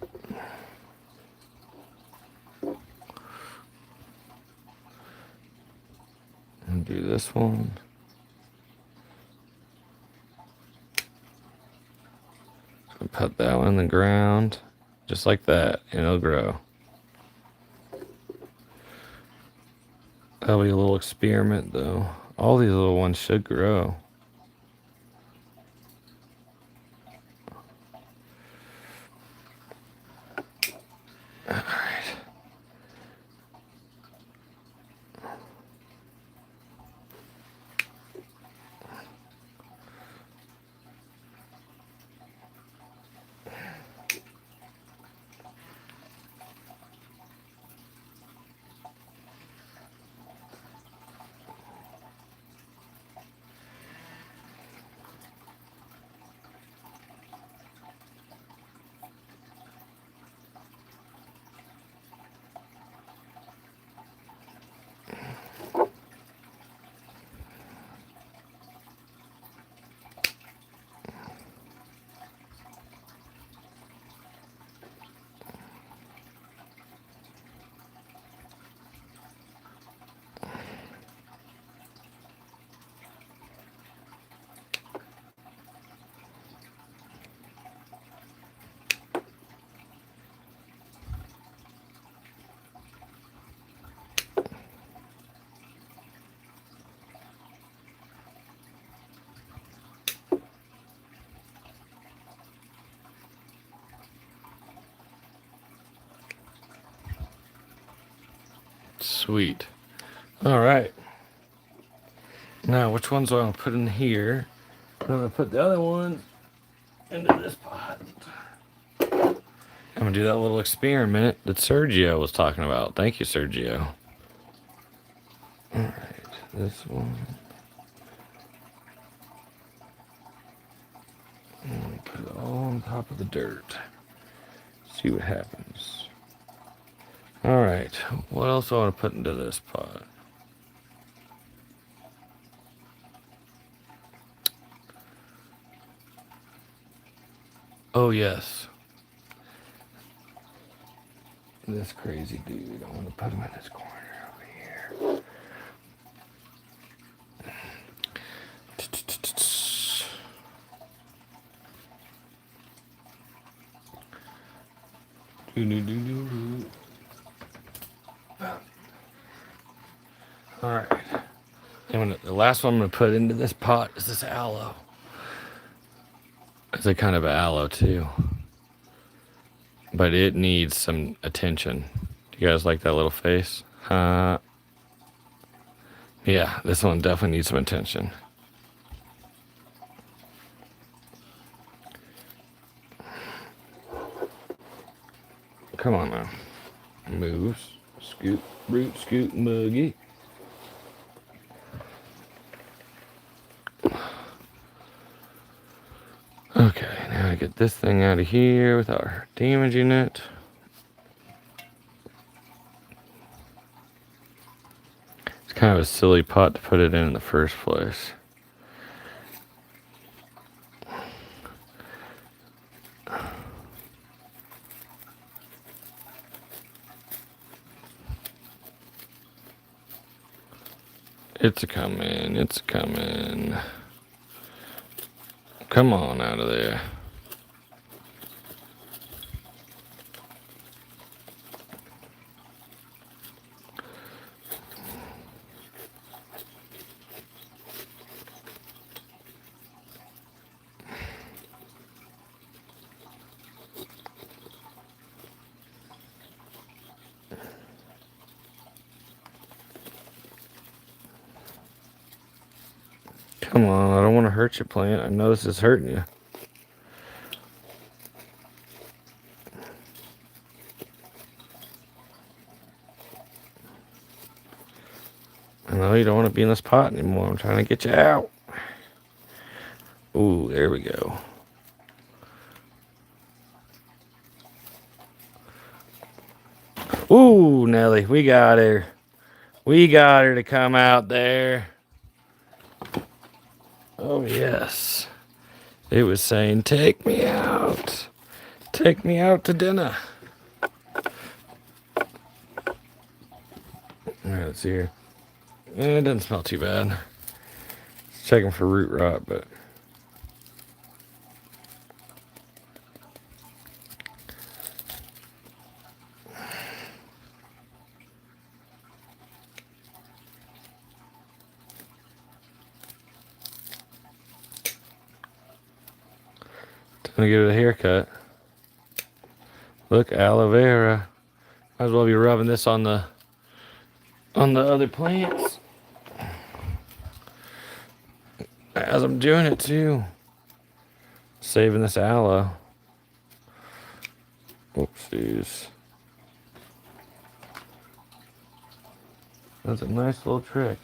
And do this one. So put that one in the ground, just like that, and it'll grow. That'll be a little experiment though. All these little ones should grow. Alright. Sweet. All right. Now, which ones do I want to put in here? I'm going to put the other one into this pot. I'm going to do that little experiment that Sergio was talking about. Thank you, Sergio. All right. This one. I'm going to put it all on top of the dirt. See what happens. All right. What else do I want to put into this pot? Oh, yes. This crazy dude. I want to put him in this corner over here. All right. And the last one I'm going to put into this pot is this aloe. It's a kind of aloe too, but it needs some attention. Do you guys like that little face? Yeah, this one definitely needs some attention. Come on now. Moves. Scoot, root, scoot, muggy. Okay, now I get this thing out of here without damaging it. It's kind of a silly pot to put it in the first place. It's a coming, it's a coming. Come on out of there. Come on, I don't want to hurt your plant. I know this is hurting you. I know you don't want to be in this pot anymore. I'm trying to get you out. Ooh, there we go. Ooh, Nelly, we got her. We got her to come out there. Oh, yes. It was saying, take me out. Take me out to dinner. All right, let's see here. It doesn't smell too bad. It's checking for root rot, but... Gonna give it a haircut. Look, aloe vera. Might as well be rubbing this on the other plants as I'm doing it too. Saving this aloe. Oopsies. That's a nice little trick.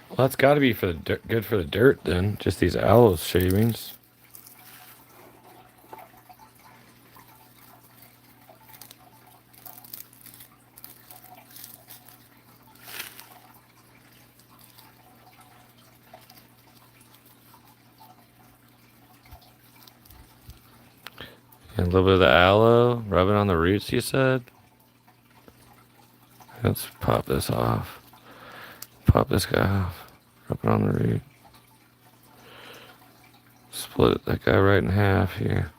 Well, that's got to be for the dirt, good for the dirt then. Just these aloe shavings. And a little bit of the aloe, rub it on the roots, you said? Let's pop this off. Pop this guy off. Rub it on the root. Split that guy right in half here.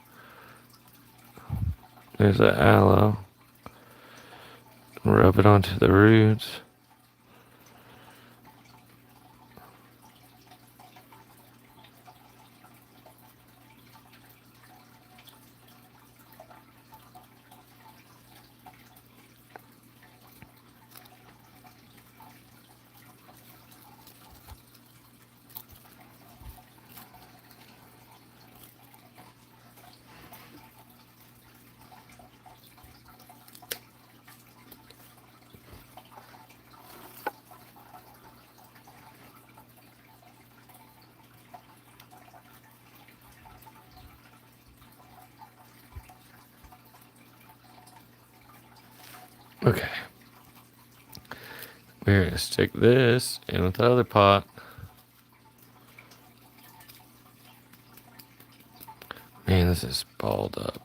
There's that aloe. Rub it onto the roots. Okay. We're gonna stick this in with the other pot. Man, this is balled up.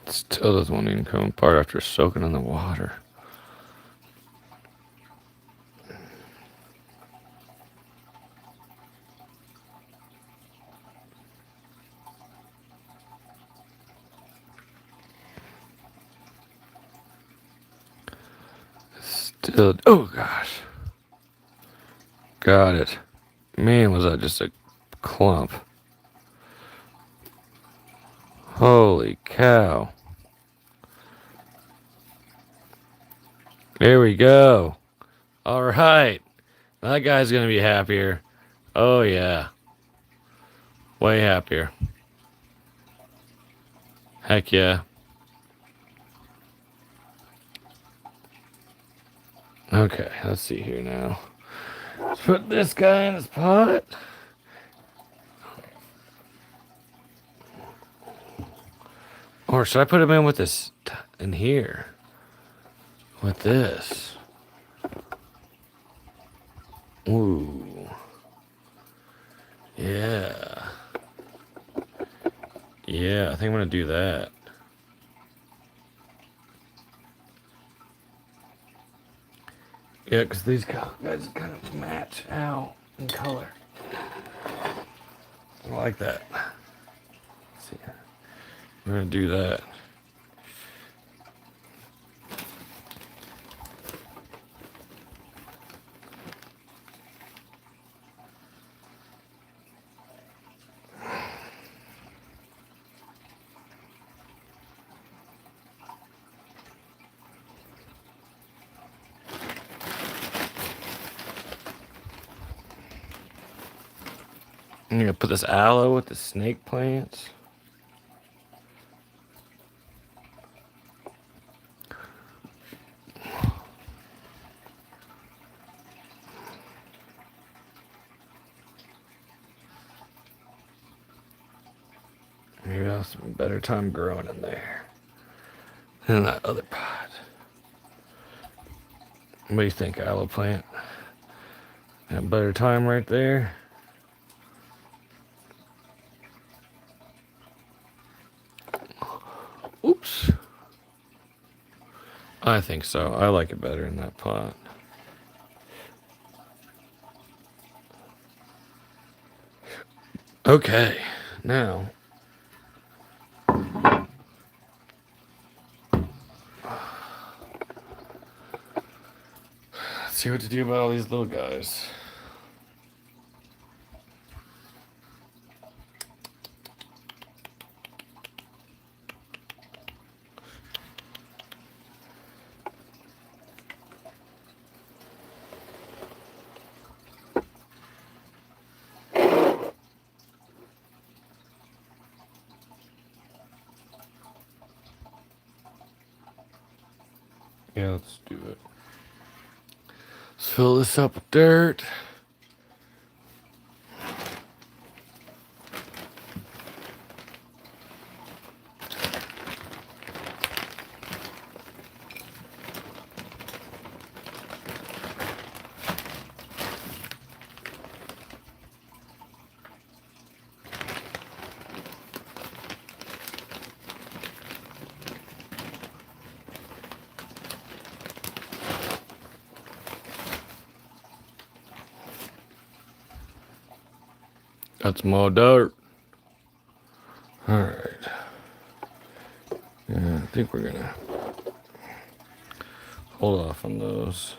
Still doesn't want to even come apart after soaking in the water. Still, oh gosh. Got it. Man, was that just a clump. Holy cow. There we go. All right. That guy's going to be happier. Oh, yeah. Way happier. Heck yeah. Okay, let's see here now. Let's put this guy in his pot. Or should I put him in with this in here? With this. Ooh. Yeah. Yeah, I think I'm going to do that. Yeah, because these guys kind of match out in color. I like that. Let's see. We're going to do that. I'm going to put this aloe with the snake plants. Maybe I'll have some better time growing in there than that other pot. What do you think, aloe plant? Got a better time right there. Oops. I think so. I like it better in that pot. Okay, now let's see what to do about all these little guys. Yeah, let's do it. Let's fill this up with dirt. Got some more dirt. Alright. Yeah, I think we're gonna hold off on those.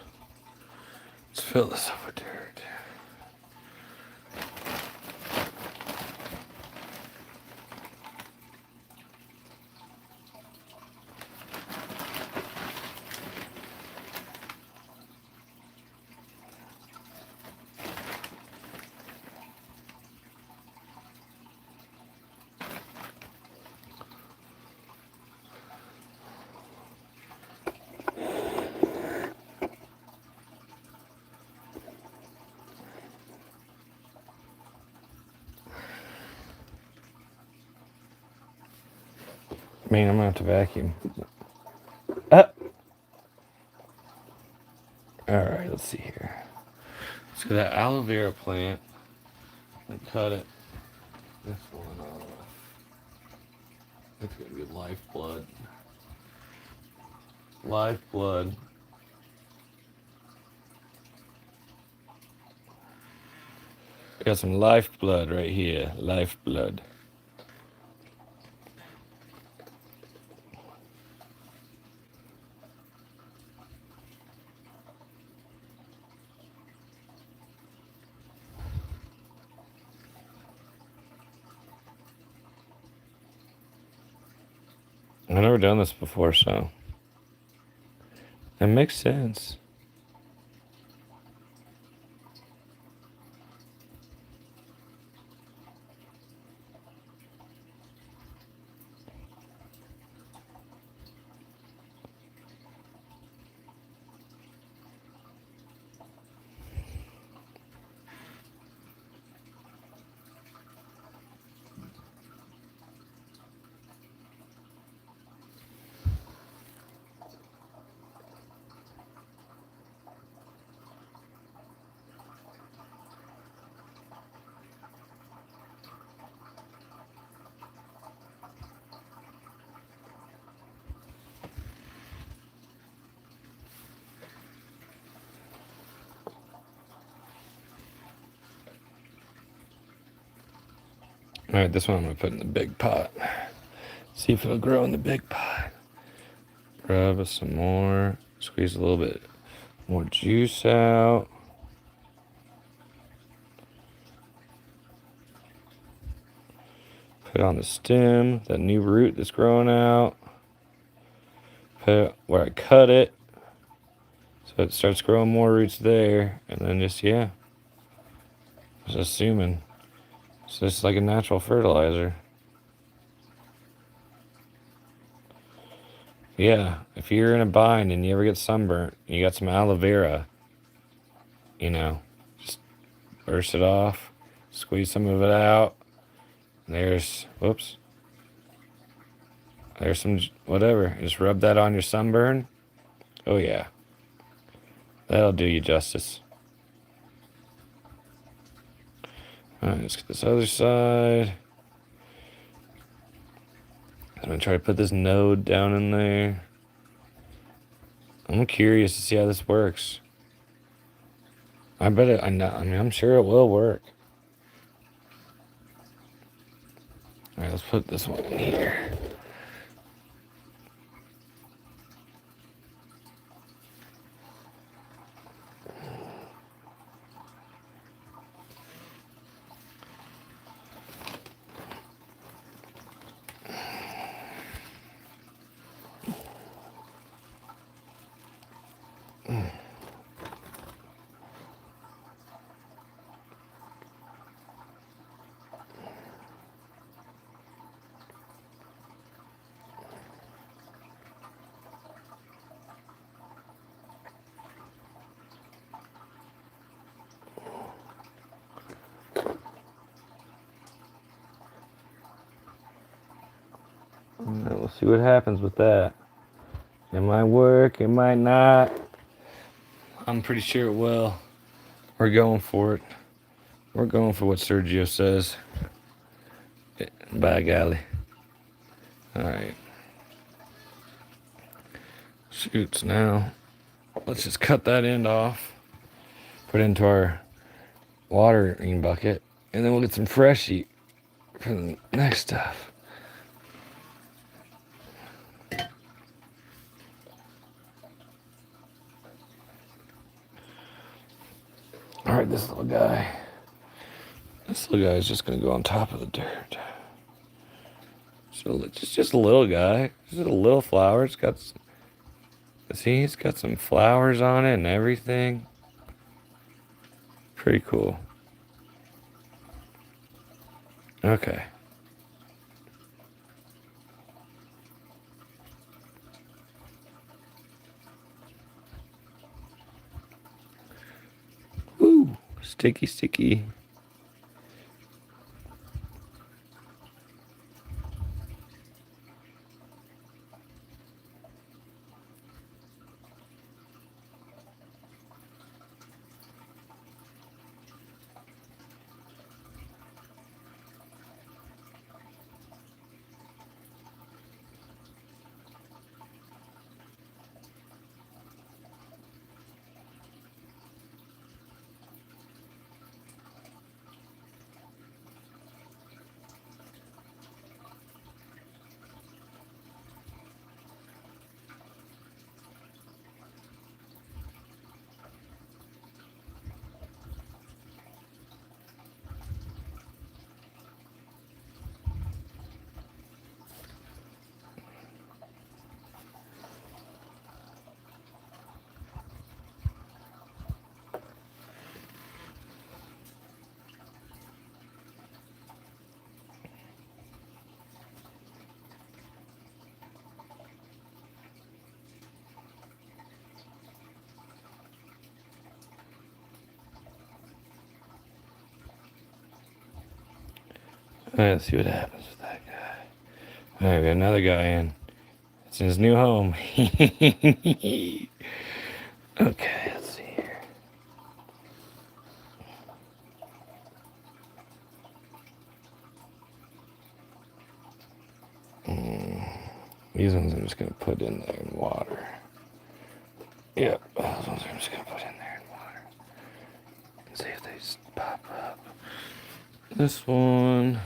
Let's fill this up with dirt. Man, I'm gonna have to vacuum. Alright, let's see here. Let's get that aloe vera plant and cut it. This one off. That's gonna be lifeblood. Lifeblood. Got some lifeblood right here. Lifeblood. I've never done this before, so it makes sense. Alright, this one I'm gonna put in the big pot. See if it'll grow in the big pot. Rub some more. Squeeze a little bit more juice out. Put it on the stem, that new root that's growing out. Put it where I cut it. So it starts growing more roots there. And then just, yeah. Just assuming. It's just like a natural fertilizer. Yeah, if you're in a bind and you ever get sunburnt, you got some aloe vera, you know, just burst it off, squeeze some of it out. There's, whoops. There's some, whatever. Just rub that on your sunburn. Oh, yeah. That'll do you justice. Alright, let's get this other side. I'm going to try to put this node down in there. I'm curious to see how this works. I bet it, I'm sure it will work. Alright, let's put this one in here. We'll see what happens with that. It might work, it might not. I'm pretty sure it will. We're going for it. We're going for what Sergio says. By golly. Alright. Shoots now. Let's just cut that end off. Put it into our watering bucket. And then we'll get some fresh heat for the next stuff. Alright, this little guy. This little guy is just going to go on top of the dirt. So it's just a little guy. Just a little flower. It's got, see, it's got some flowers on it and everything. Pretty cool. Okay. Woo! Sticky, sticky. Let's see what happens with that guy. Alright, we got another guy in. It's in his new home. Okay, let's see here. These ones I'm just going to put in there in water. Yep, those ones I'm just going to put in there in water. See if they just pop up. This one,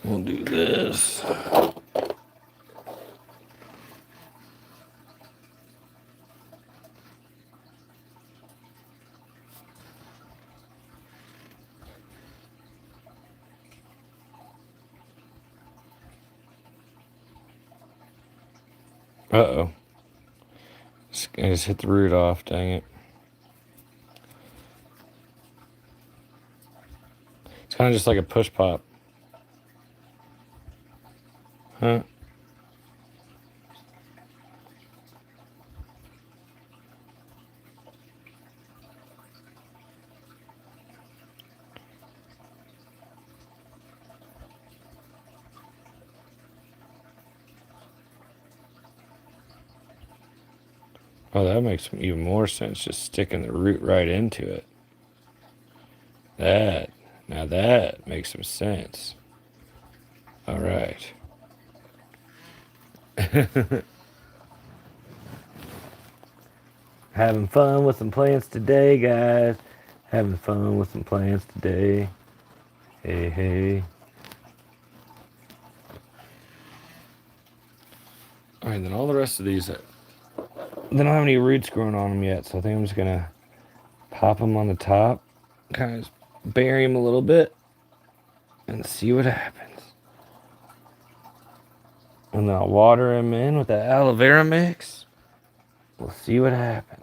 we'll do this. Uh-oh. I just hit the root off, dang it. It's kind of just like a push pop. Huh? Oh, that makes even more sense, just sticking the root right into it. Now that makes some sense. All right. Having fun with some plants today, guys. Having fun with some plants today. Hey, hey. All right, then all the rest of these, they don't have any roots growing on them yet, so I think I'm just gonna pop them on the top, kind of bury them a little bit, and see what happens. And then I'll water them in with that aloe vera mix. We'll see what happens.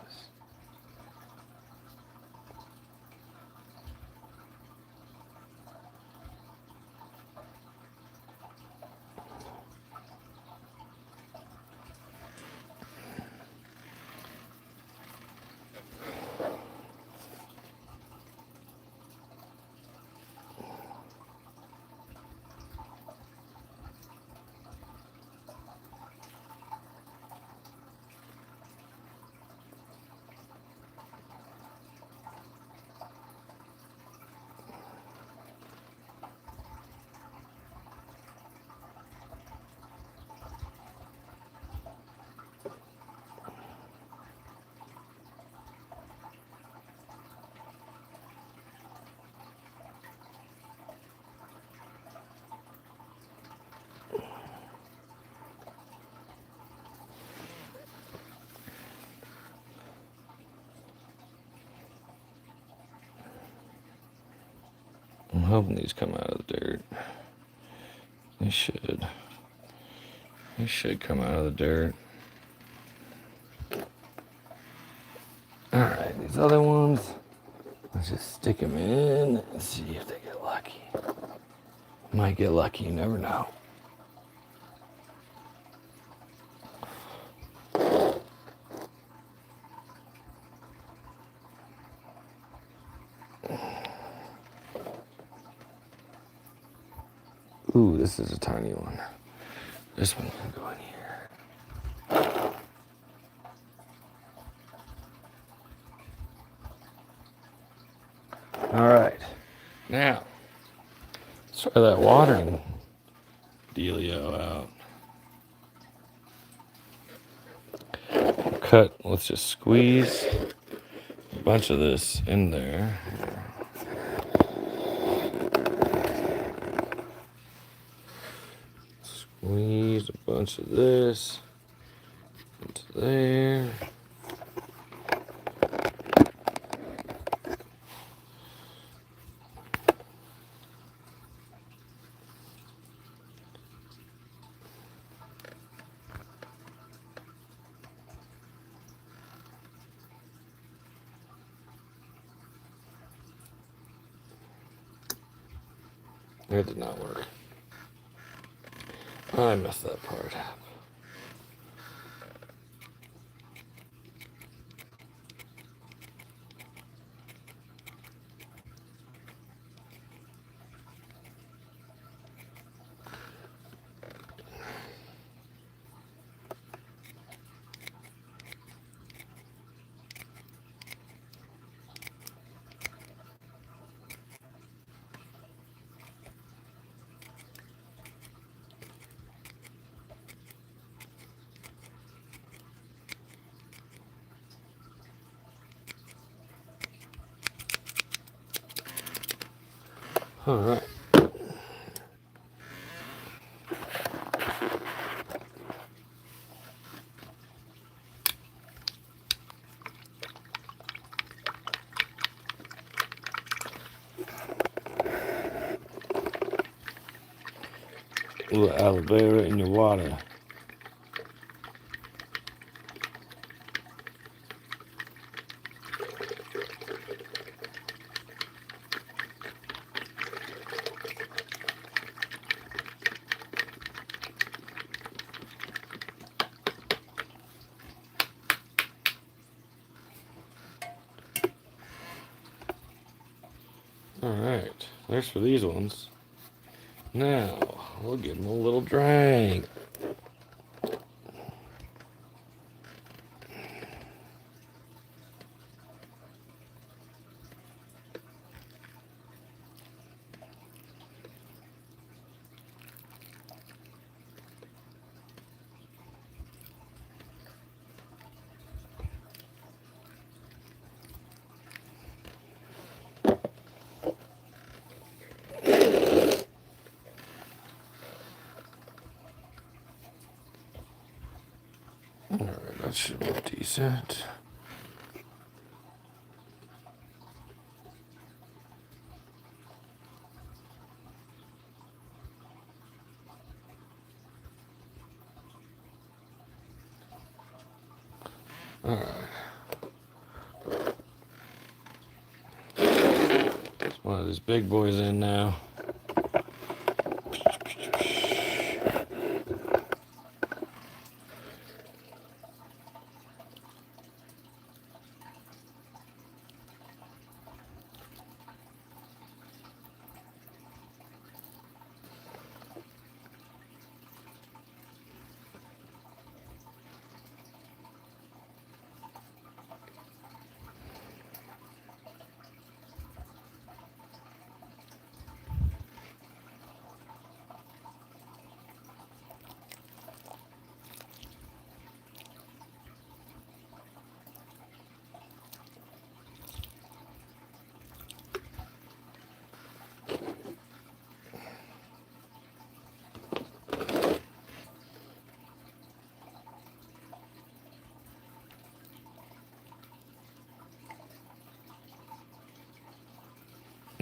hoping these come out of the dirt. They should. They should come out of the dirt. Alright, these other ones, let's just stick them in and see if they get lucky. Might get lucky, you never know. Ooh, this is a tiny one. This one can go in here. All right, now let's try that watering dealio out. Cut, let's just squeeze a bunch of this in there. Squeeze a bunch of this into there. It did not work. I messed that part up. All right. A little aloe vera in your water. All right, there's for these ones. Now, we'll give them a little drink. All right, that should look decent. All right. There's one of these big boys in now.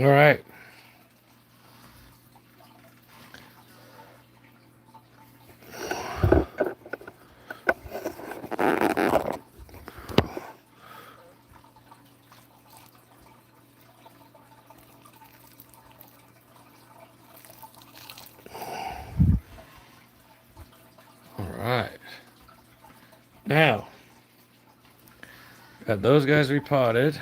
All right. Now, got those guys repotted.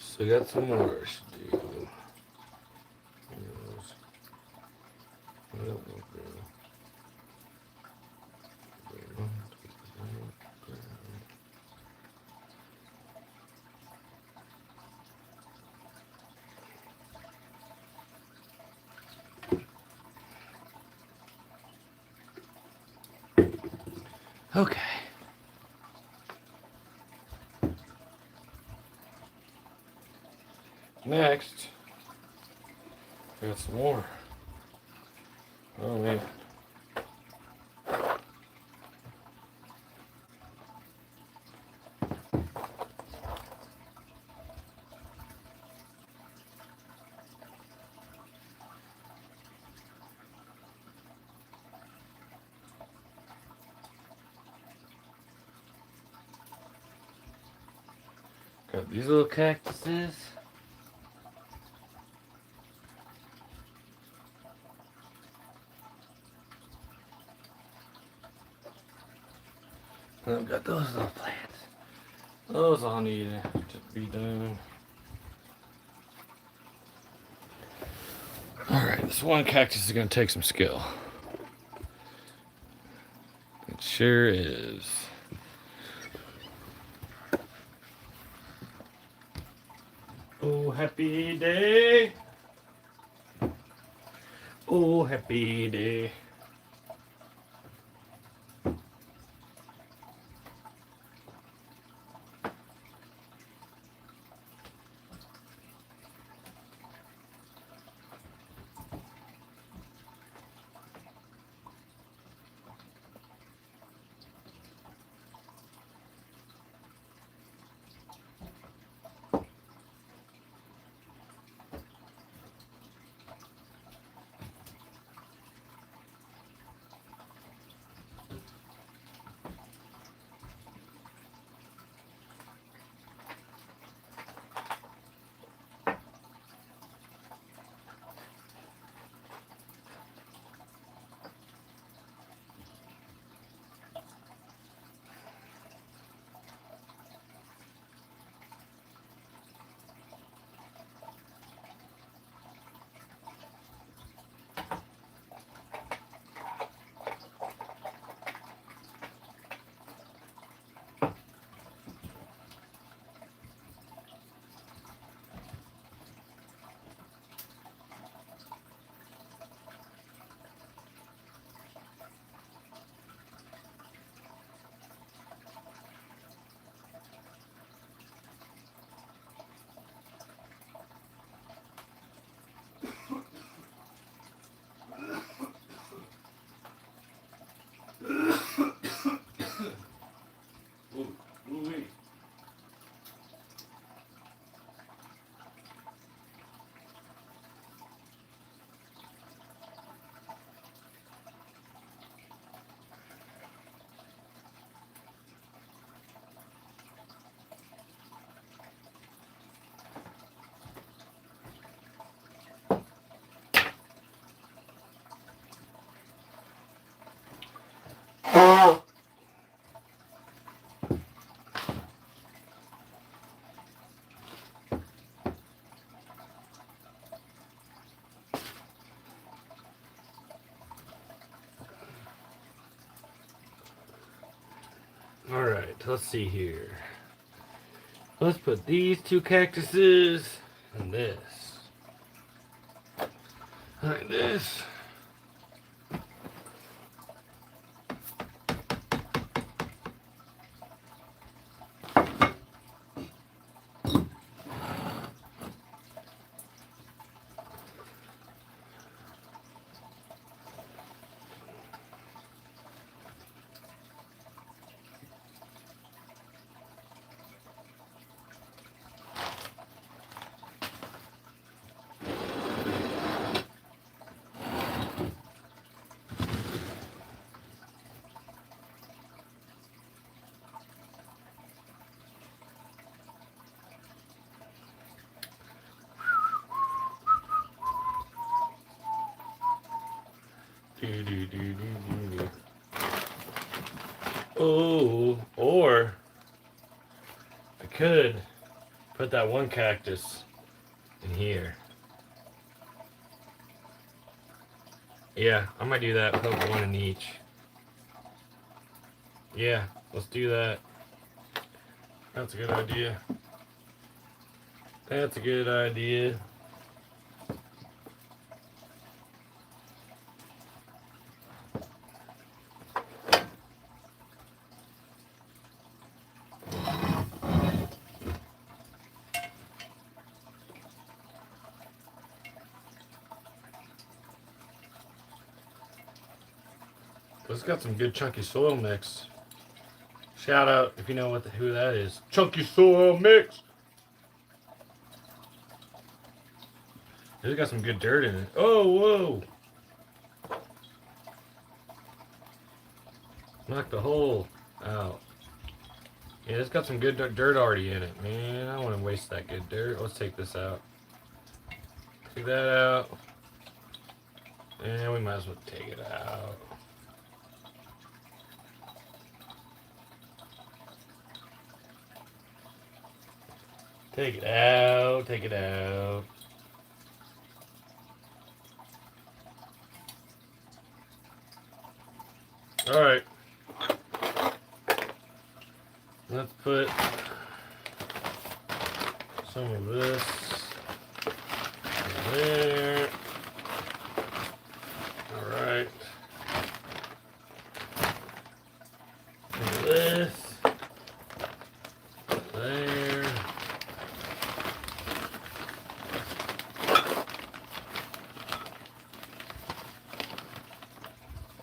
So we got some more to do. Okay. Next, we got some more. Oh man. Got these little cactuses. And I've got those little plants. Those all need to be done. Alright, this one cactus is going to take some skill. It sure is. Oh, happy day. Oh, happy day. Alright, let's see here. Let's put these two cactuses and this. Like this. Oh, or I could put that one cactus in here. Yeah, I might do that. Put one in each. Yeah, let's do that. That's a good idea. That's a good idea. It's got some good chunky soil mix. Shout out if you know who that is. Chunky soil mix. It's got some good dirt in it. Oh, whoa! Knock the hole out. Yeah, it's got some good dirt already in it, man. I don't want to waste that good dirt. Let's take this out. Take that out. And we might as well take it out. Take it out. Take it out. Alright. Let's put some of this in there. Alright. This. There.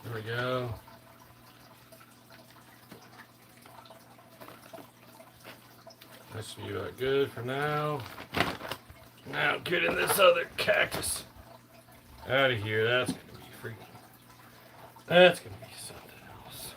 There we go. That should be good for now. Now getting this other cactus out of here. That's gonna be freaking. That's gonna be something else.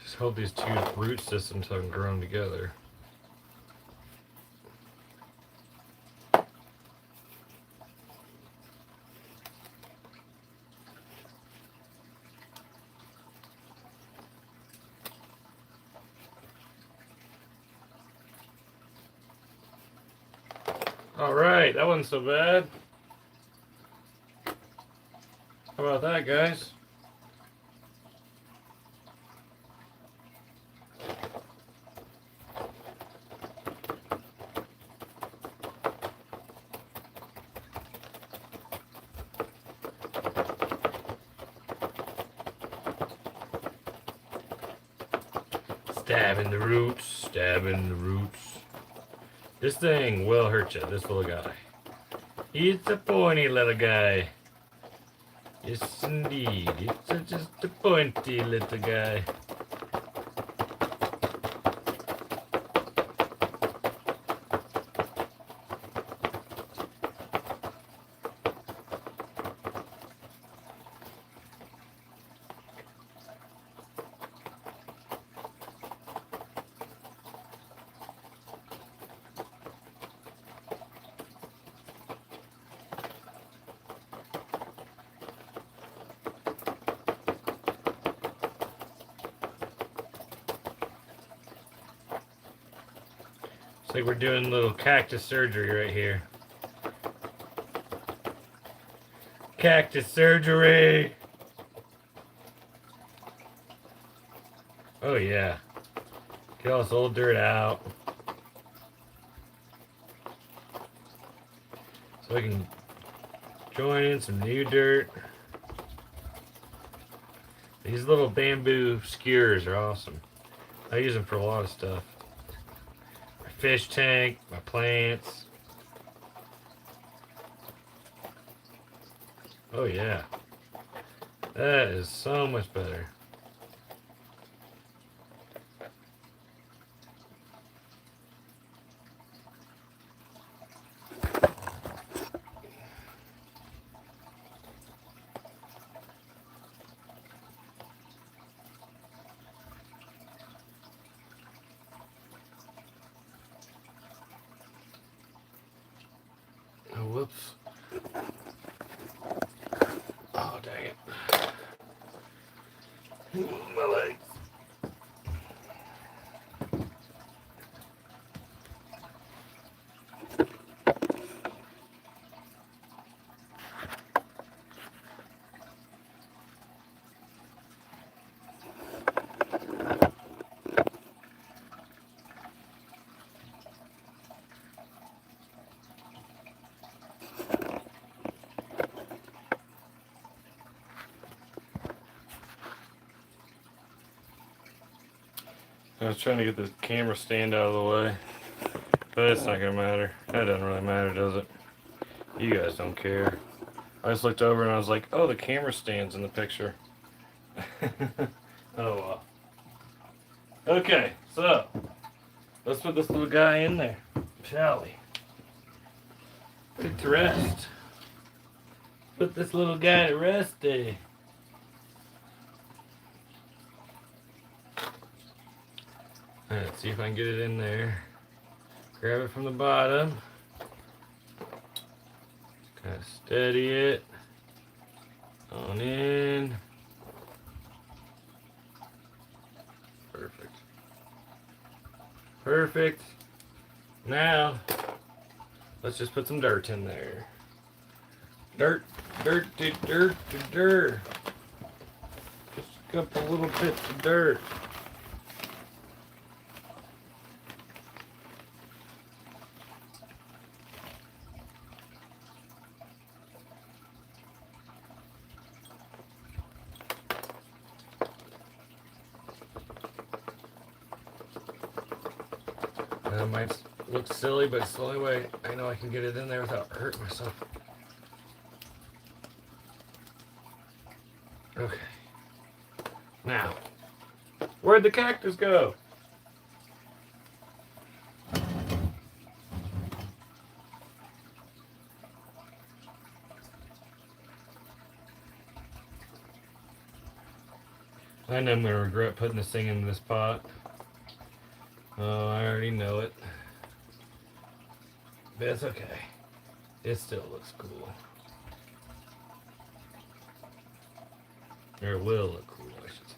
Just hope these two root systems haven't grown together. Alright, that wasn't so bad. How about that, guys? Stabbing the roots, stabbing the roots. This thing will hurt you, this little guy. He's a pointy little guy. Yes, indeed. It's just a pointy little guy. It's like we're doing a little cactus surgery right here. Cactus surgery! Oh yeah. Get all this old dirt out. So we can join in some new dirt. These little bamboo skewers are awesome. I use them for a lot of stuff. My fish tank, my plants. Oh yeah. That is so much better. Whoops. Oh, dang it. My legs. I was trying to get the camera stand out of the way, but it's not gonna matter. That doesn't really matter, does it? You guys don't care. I just looked over and I was like, oh, the camera stand's in the picture. Oh well. Okay, so let's put this little guy in there, shall we? Put it to rest. Put this little guy to rest, eh? Let's see if I can get it in there. Grab it from the bottom. Kind of steady it on in. Perfect. Perfect. Now, let's just put some dirt in there. Dirt, dirt, dirt, dirt, dirt. Just a couple little bits of dirt. That might look silly, but it's the only way I know I can get it in there without hurting myself. Okay. Now, where'd the cactus go? I know I'm going to regret putting this thing in this pot. Oh, I already know it. But it's okay. It still looks cool. Or it will look cool, I should say.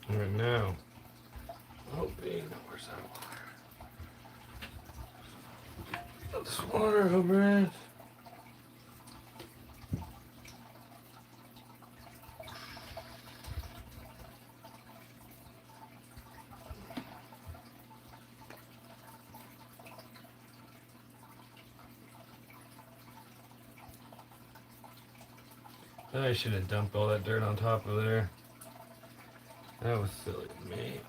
Right now, hoping, where's that water? Put this water over it. I should have dumped all that dirt on top of there. That was silly of me.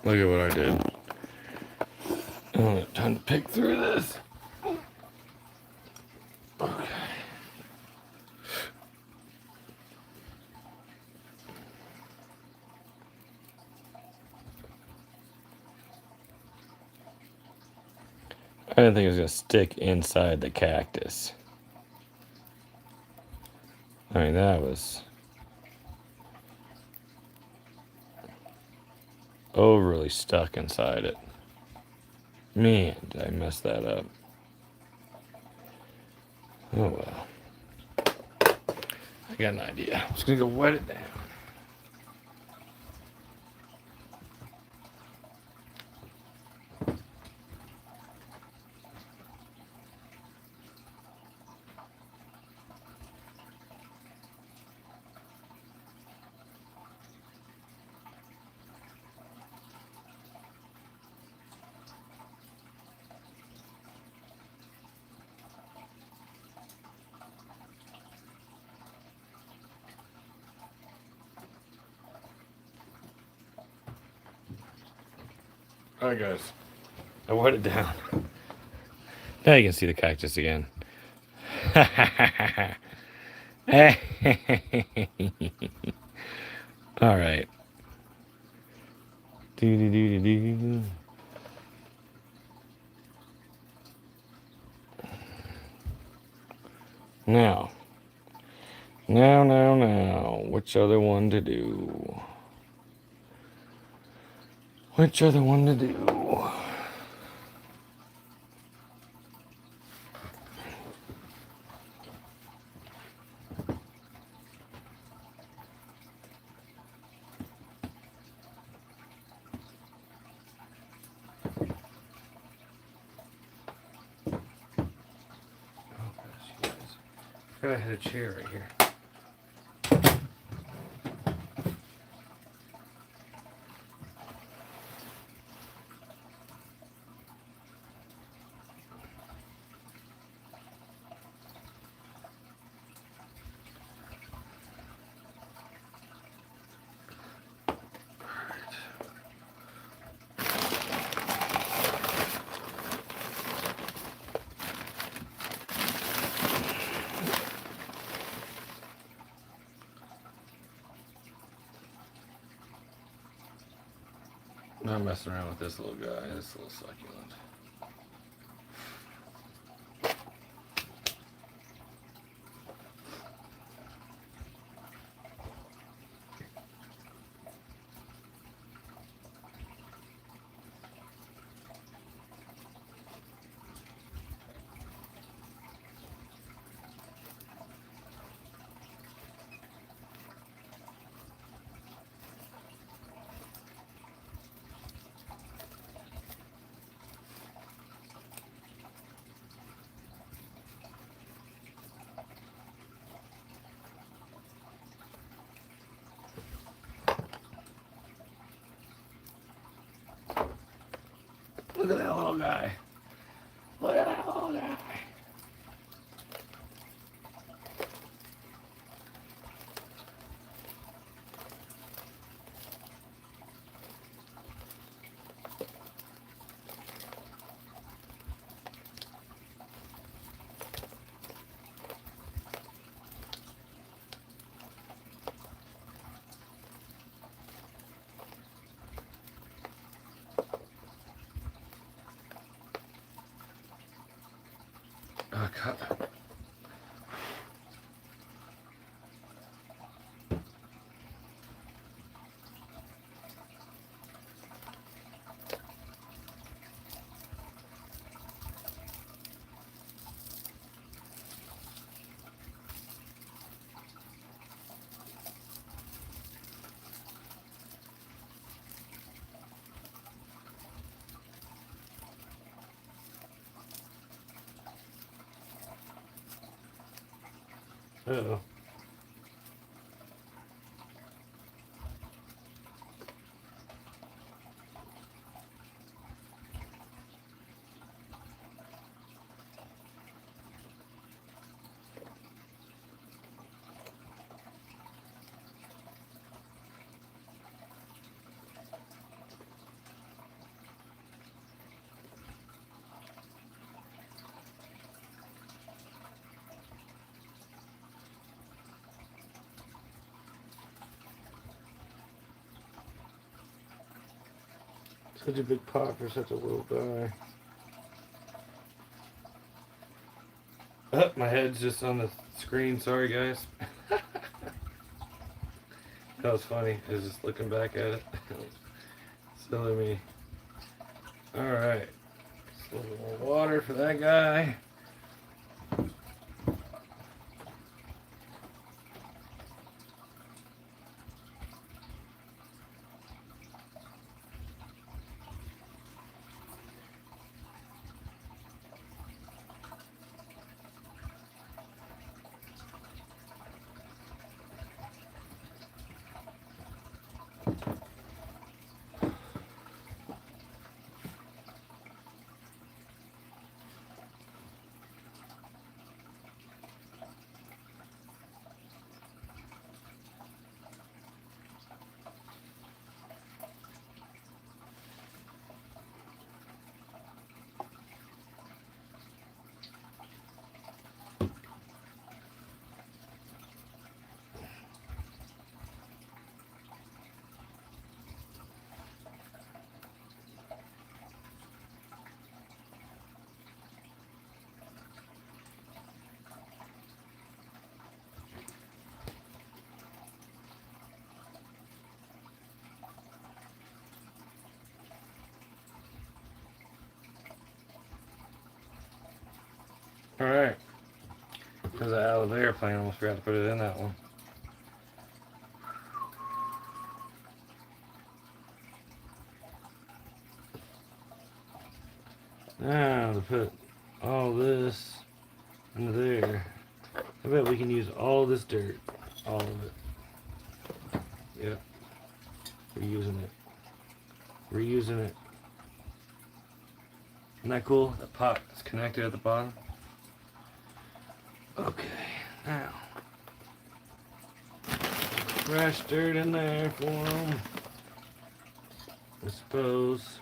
Look at what I did. I don't have time to pick through this. Okay. I didn't think it was going to stick inside the cactus. I mean, that was overly stuck inside it. Man, did I mess that up. Oh well. I got an idea. I'm just going to go wet it down. Alright guys, I wet it down. Now you can see the cactus again. Alright. Now, which other one to do? Which other one to do? I had a chair right here. I'm not messing around with this little guy, this little succulent. Look at that little guy. Look at that little guy. Oh, God. Uh-oh. Such a big pot for such a little guy. Oh, my head's just on the screen. Sorry, guys. That was funny. I was just looking back at it. Silly me. Alright. Just a little more water for that guy. Alright. There's an aloe vera plant. I almost forgot to put it in that one. Now to put all this into there. I bet we can use all this dirt. All of it. Yep. Reusing it. Reusing it. Isn't that cool? The pot is connected at the bottom. Okay, now fresh dirt in there for them, I suppose.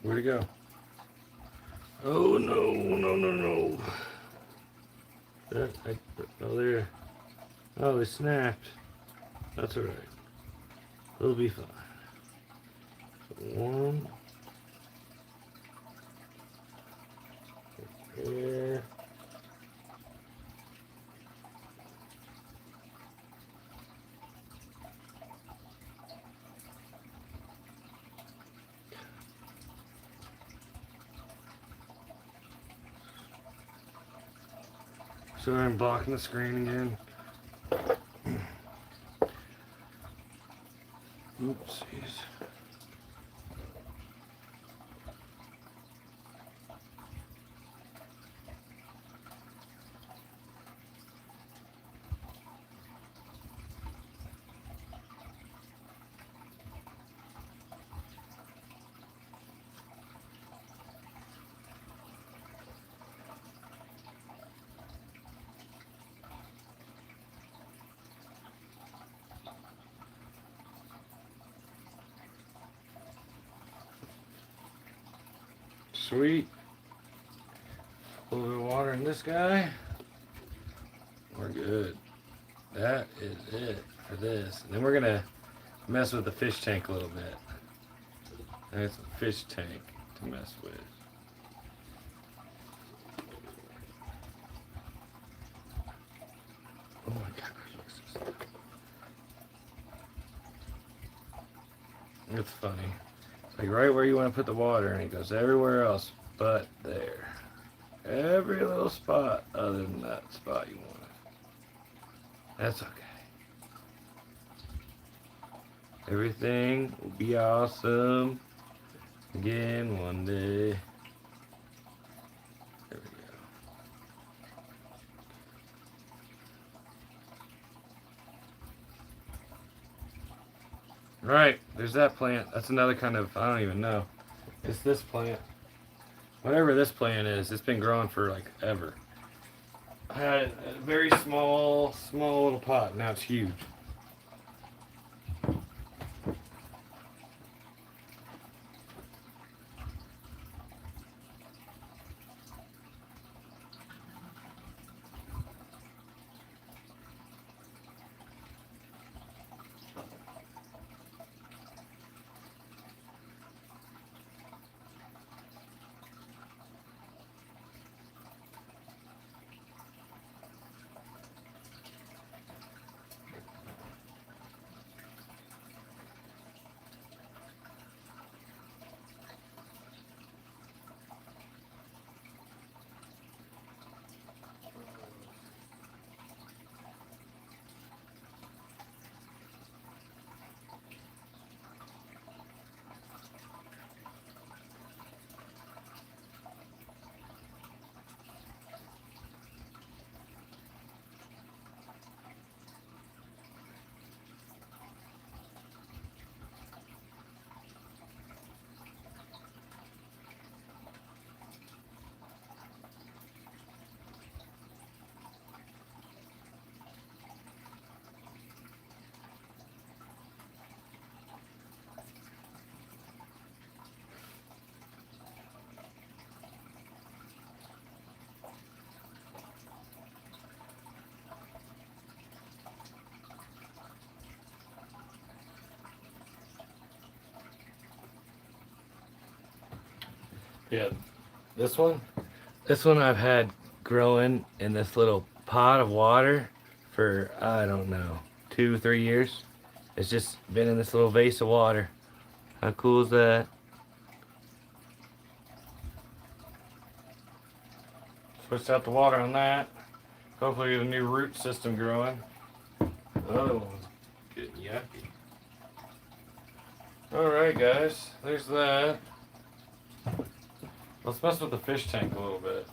Where'd it go? Oh no, no, no, no. Oh, there. Oh, they snapped. That's alright. It'll be fine. One. Here. So I'm blocking the screen again. Oopsies. Sweet. A little bit of water in this guy. We're good. That is it for this. And then we're gonna mess with the fish tank a little bit. That's a fish tank to mess with. Oh my gosh, it's funny. Like right where you want to put the water, and it goes everywhere else but there. Every little spot other than that spot you want it. That's okay. Everything will be awesome again one day. There we go. Right, there's that plant. That's another kind of, I don't even know. It's this plant. Whatever this plant is, it's been growing for like ever. I had a very small little pot. Now it's huge. Yeah, this one I've had growing in this little pot of water for, I don't know, 2-3 years. It's just been in this little vase of water. How cool is that? Switched out the water on that. Hopefully get a new root system growing. The other one's getting yucky. Alright guys, there's that. Let's mess with the fish tank a little bit.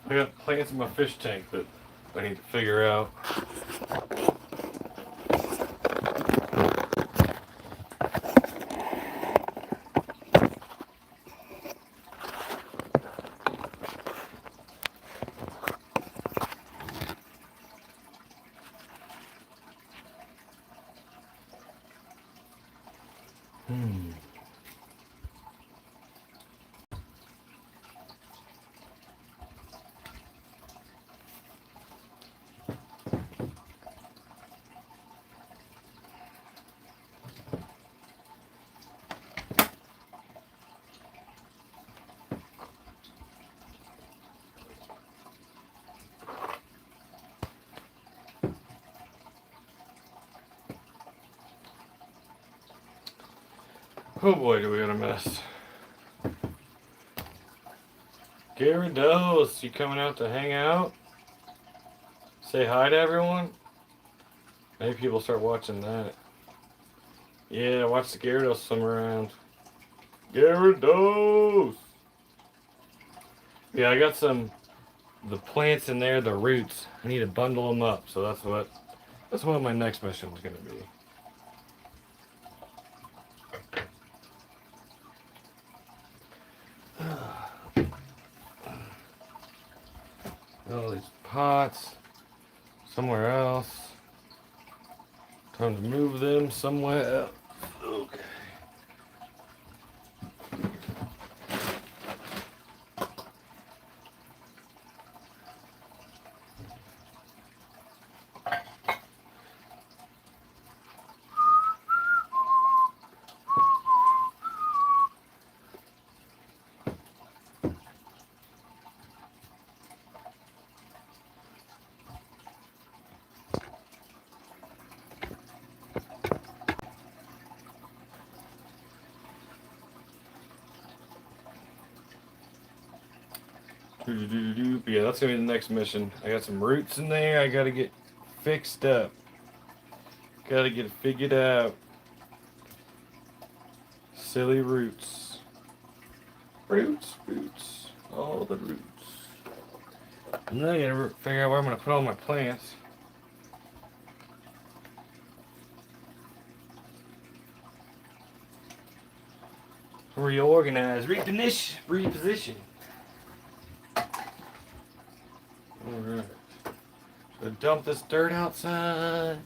I got plants in my fish tank that I need to figure out. Oh boy, do we got a mess. Gyarados, you coming out to hang out? Say hi to everyone? Maybe people start watching that. Yeah, watch the Gyarados swim around. Gyarados! Yeah, I got the plants in there, the roots. I need to bundle them up, so that's what my next mission is going to be. All these pots somewhere else. Time to move them somewhere else. Okay. Yeah, that's gonna be the next mission. I got some roots in there. I gotta get fixed up. Gotta get it figured out. Silly roots. Roots. All the roots. And then I gotta figure out where I'm gonna put all my plants. Reorganize, reposition. Alright. So dump this dirt outside.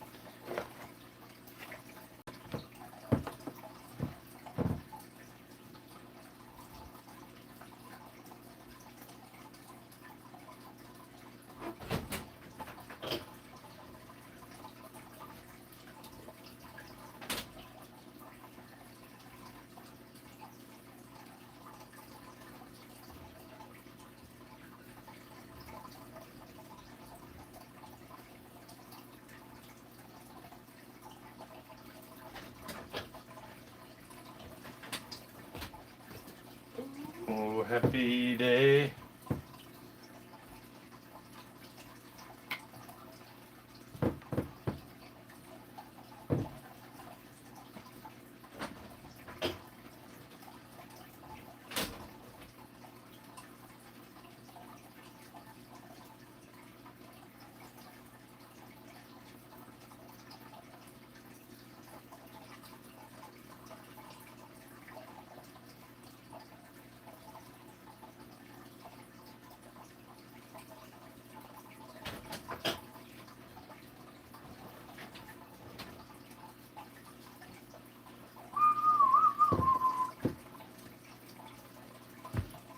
Oh, happy day.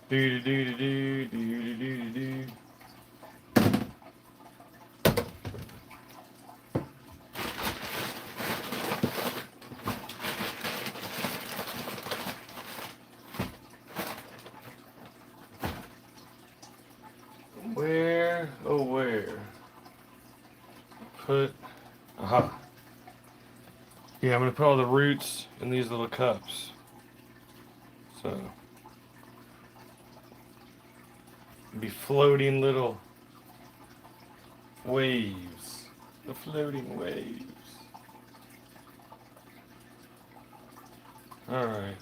Do. Where? Oh, where? Aha. Yeah, I'm gonna put all the roots in these little cups. So, be floating little waves. The floating waves. Alright.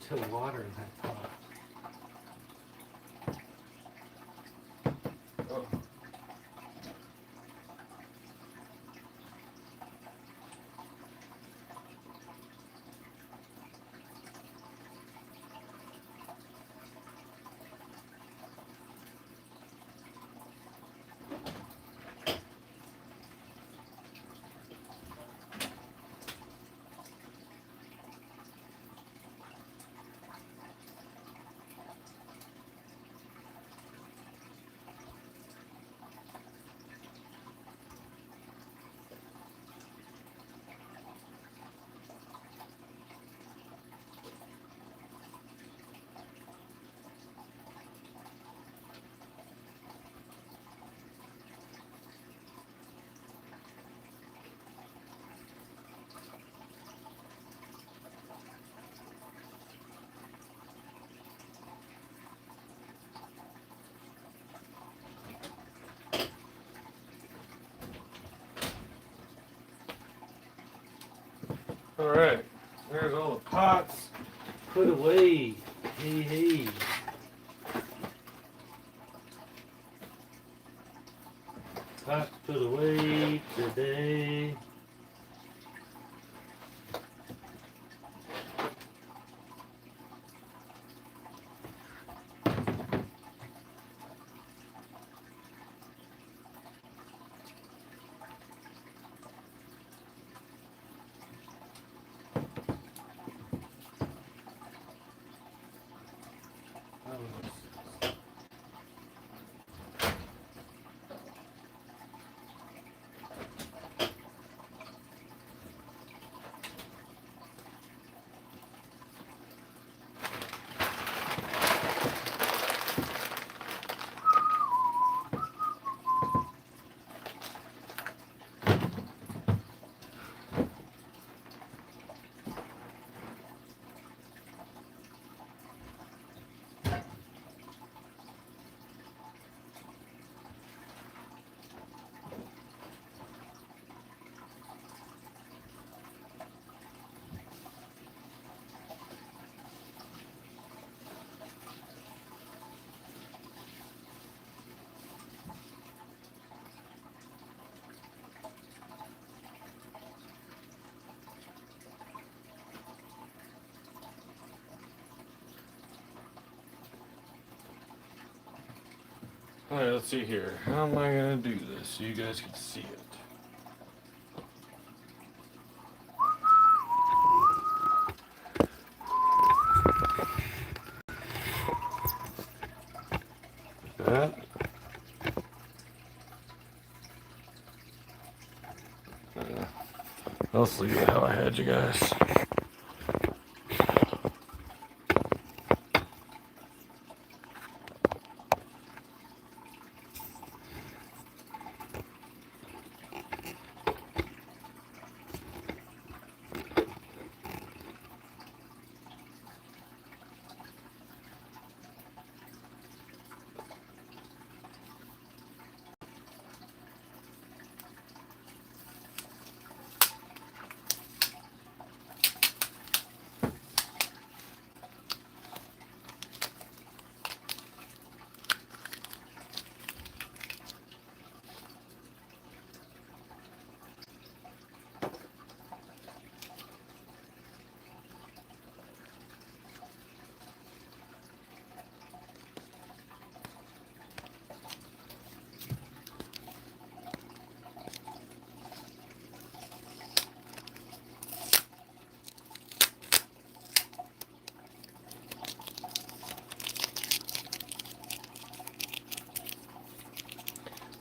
Still water in that pot. Alright, there's all the pots put away. Hey, hey. Pots put away today. Alright, let's see here. How am I going to do this so you guys can see it? That. I'll see how I had you guys.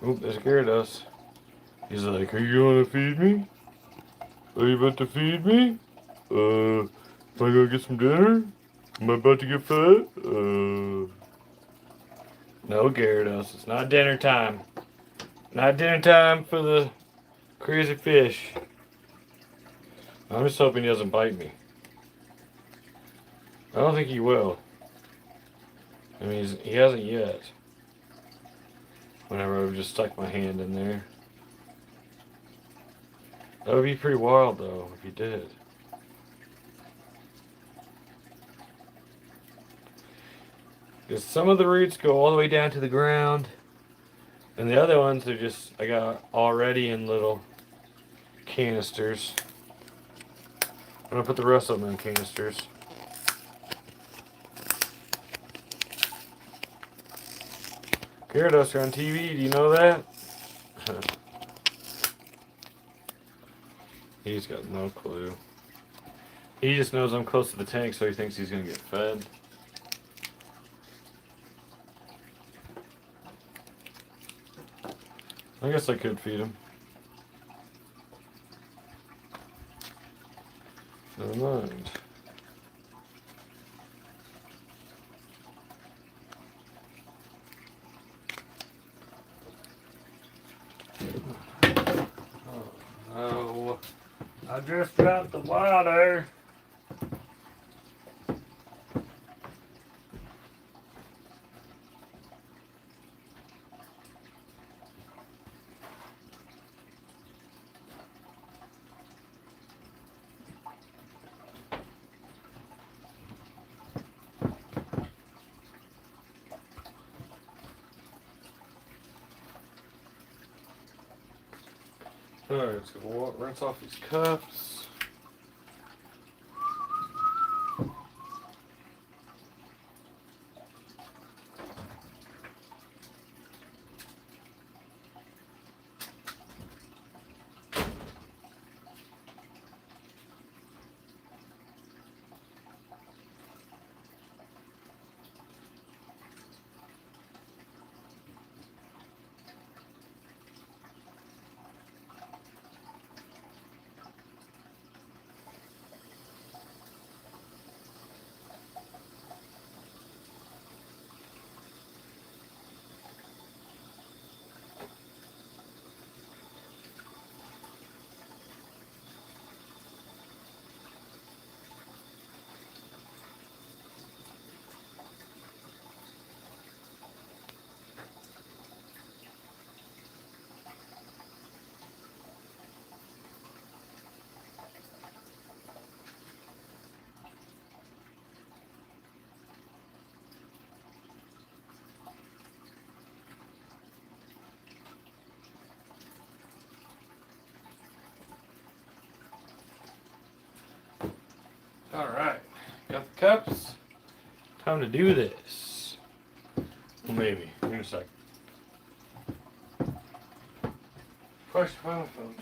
Oop, that scared us. He's like, are you gonna feed me? Are you about to feed me? Am I gonna get some dinner? Am I about to get fed? No, Gyarados, it's not dinner time. Not dinner time for the crazy fish. I'm just hoping he doesn't bite me. I don't think he will. I mean, he hasn't yet. Whenever I've just stuck my hand in there. That would be pretty wild, though, if he did. Because some of the roots go all the way down to the ground. And the other ones are just, I got already in little canisters. I'm going to put the rest of them in canisters. Gyarados are on TV, do you know that? He's got no clue. He just knows I'm close to the tank, so he thinks he's going to get fed. I guess I could feed him. Never mind. Oh, I just dropped the water. Alright, let's go rinse off these cups. Alright, got the cups. Time to do this. Well, maybe. In a second. Push my phone.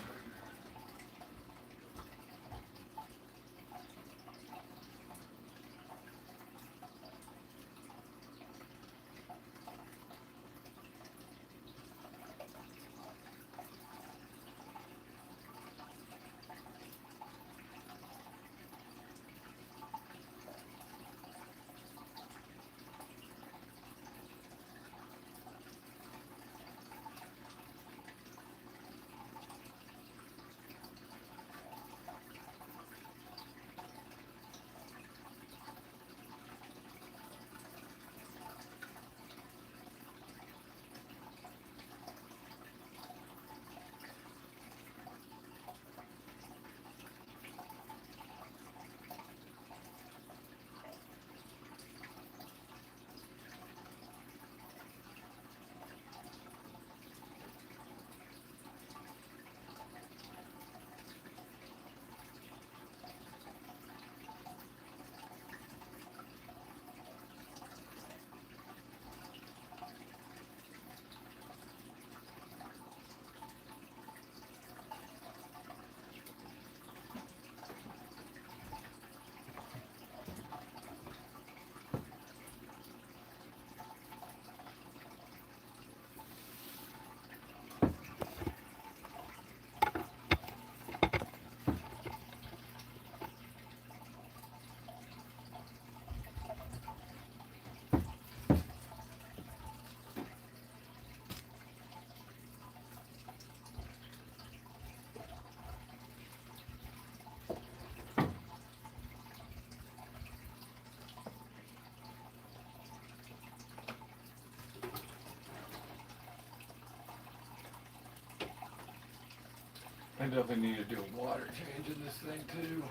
I definitely need to do a water change in this thing too.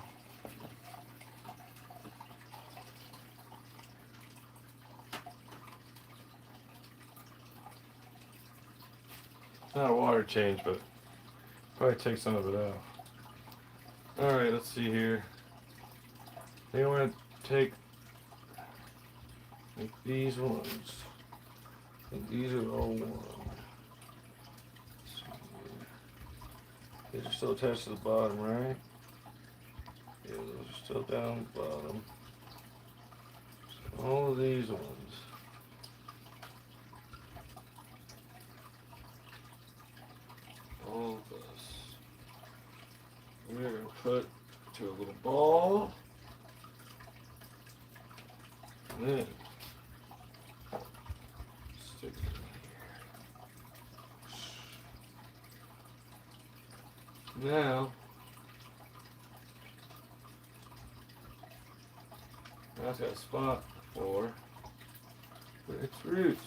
Not a water change, but probably take some of it out. Alright, let's see here. I think I'm going to take like these ones. I think these are all one. These are still attached to the bottom, right? Yeah, those are still down the bottom. So all of these ones. All of this. We're going to put to a little ball. And then stick it in here. Now, that's got a spot for its roots.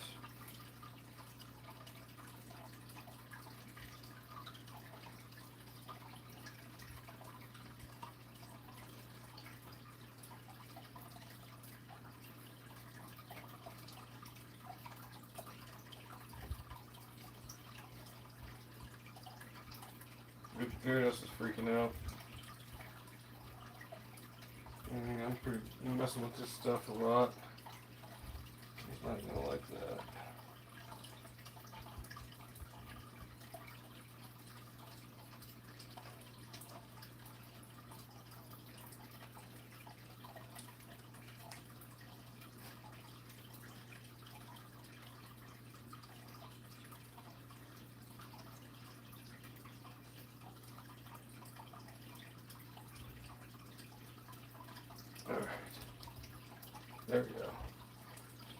Gyarados is freaking out. I'm messing with this stuff a lot. He's not gonna like that. Alright. There we go.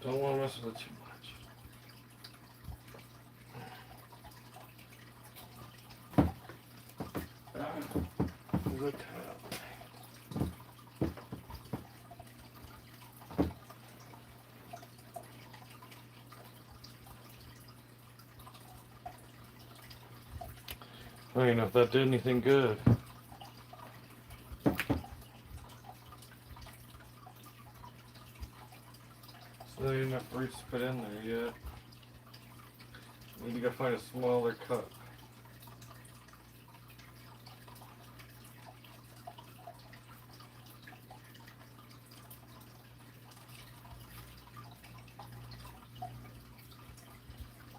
Don't want to mess with it too much. Good time. I don't even know if that did anything good. Not enough roots to put in there yet. Need to go find a smaller cup.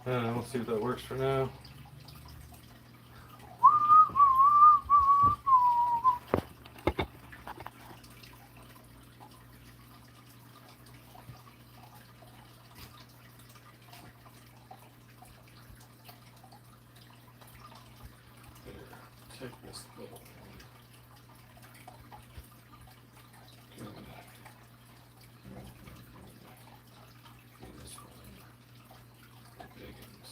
We'll see if that works for now. Take this little one. Good. This one. The big ones.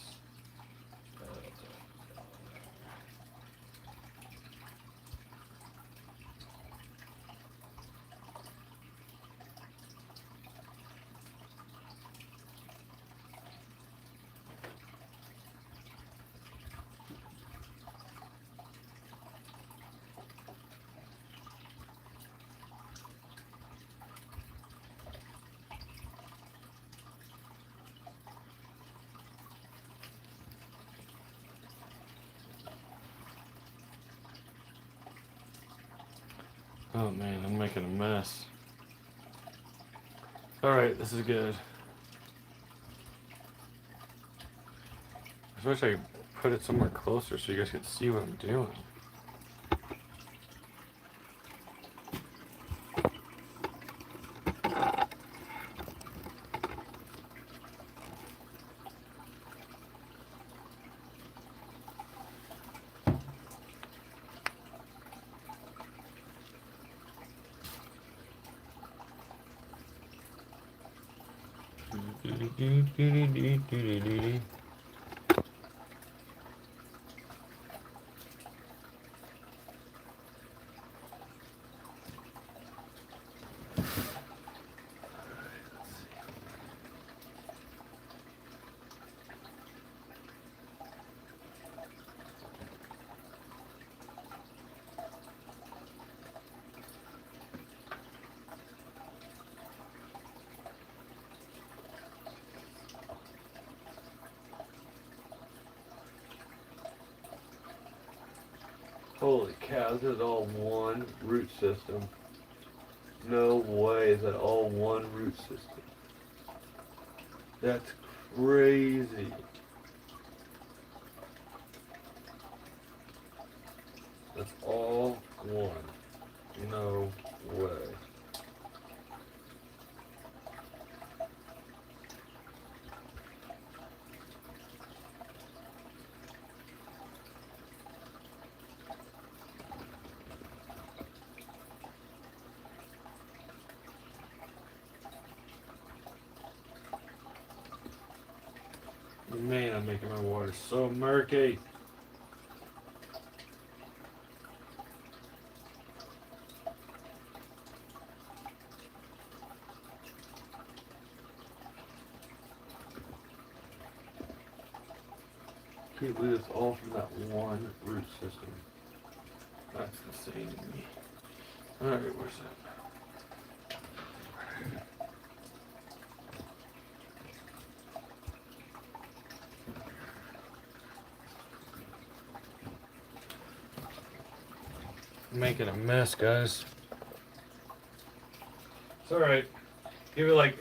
Oh man, I'm making a mess. Alright, this is good. I wish I could put it somewhere closer so you guys could see what I'm doing. Holy cow, this is all one root system. No way is that all one root system. That's crazy. That's all one. No way. Man, I'm making my water so murky. Can't believe it's all from that one root system. That's insane to me. Alright, where's that? making a mess, guys. It's alright. Give it like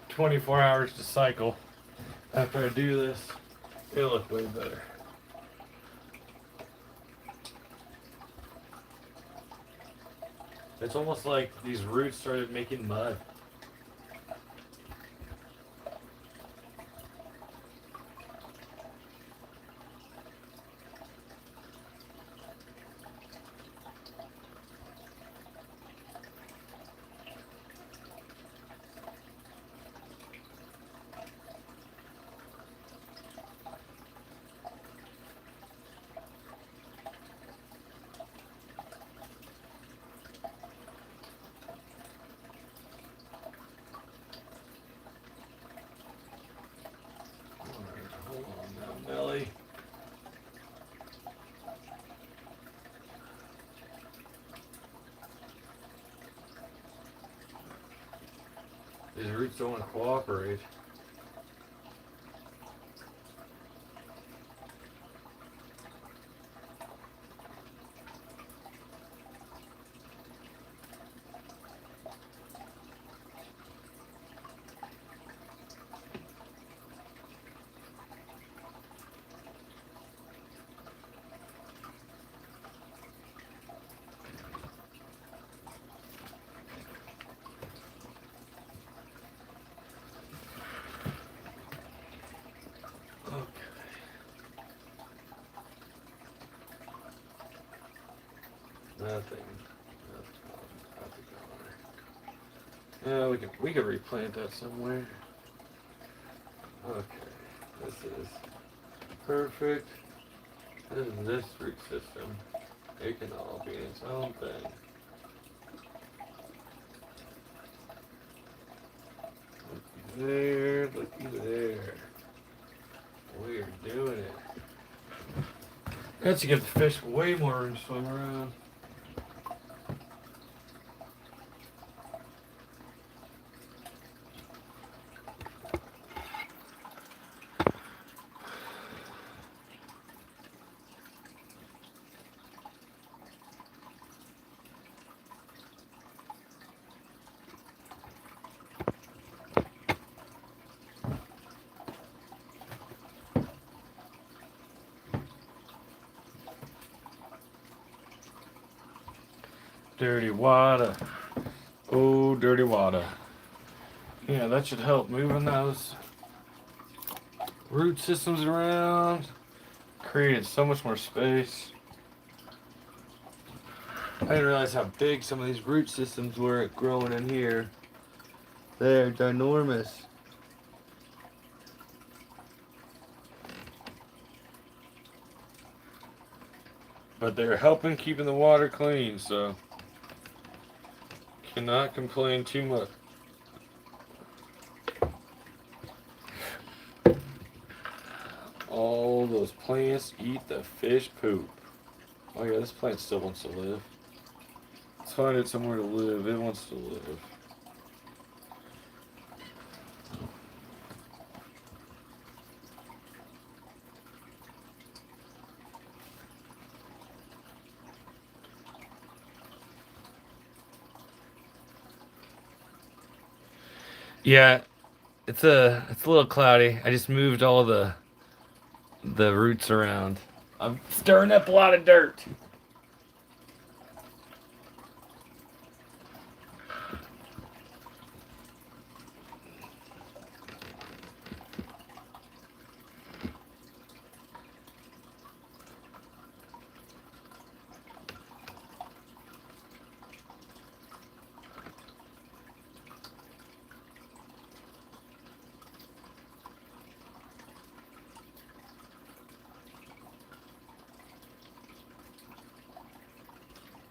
24 hours to cycle. After I do this, it'll look way better. It's almost like these roots started making mud. Hold on now, Nelly. These roots don't want to cooperate. Nothing. Yeah, we could replant that somewhere. Okay, this is perfect. This is this root system. It can all be its own thing. Looky there, looky there. We're doing it. That's to give the fish way more room to swim around. Dirty water. Oh, dirty water. Yeah, that should help moving those root systems around. Created so much more space. I didn't realize how big some of these root systems were growing in here. They're ginormous. But they're helping keeping the water clean, so cannot complain too much. All those plants eat the fish poop. Oh yeah, this plant still wants to live. Let's find it somewhere to live. It wants to live. Yeah, it's a little cloudy. I just moved all the roots around. I'm stirring up a lot of dirt.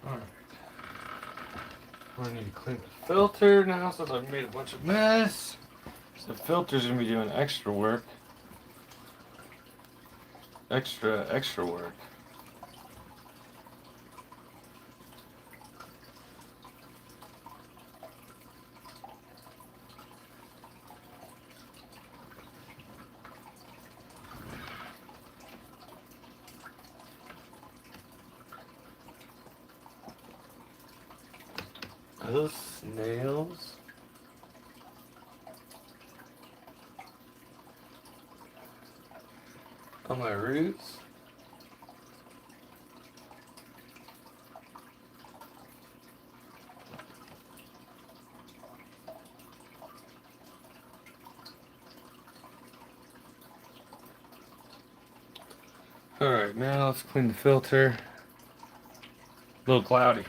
Alright. I need to clean the filter now since I've made a bunch of mess. So the filter's gonna be doing extra work. Extra work. Are those snails? On my roots? Alright, now let's clean the filter. A little cloudy.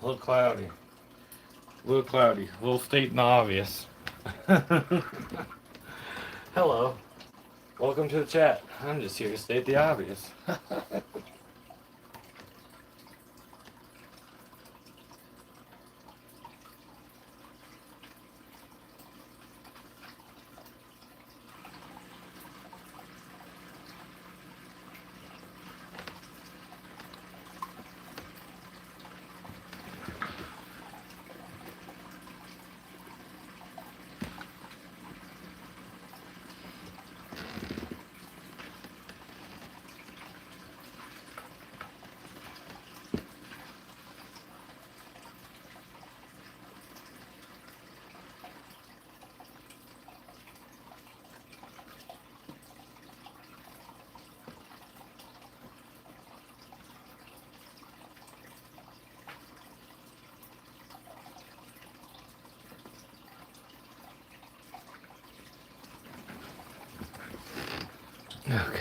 A little cloudy. A little cloudy. A little stating the obvious. Hello. Welcome to the chat. I'm just here to state the obvious. Okay.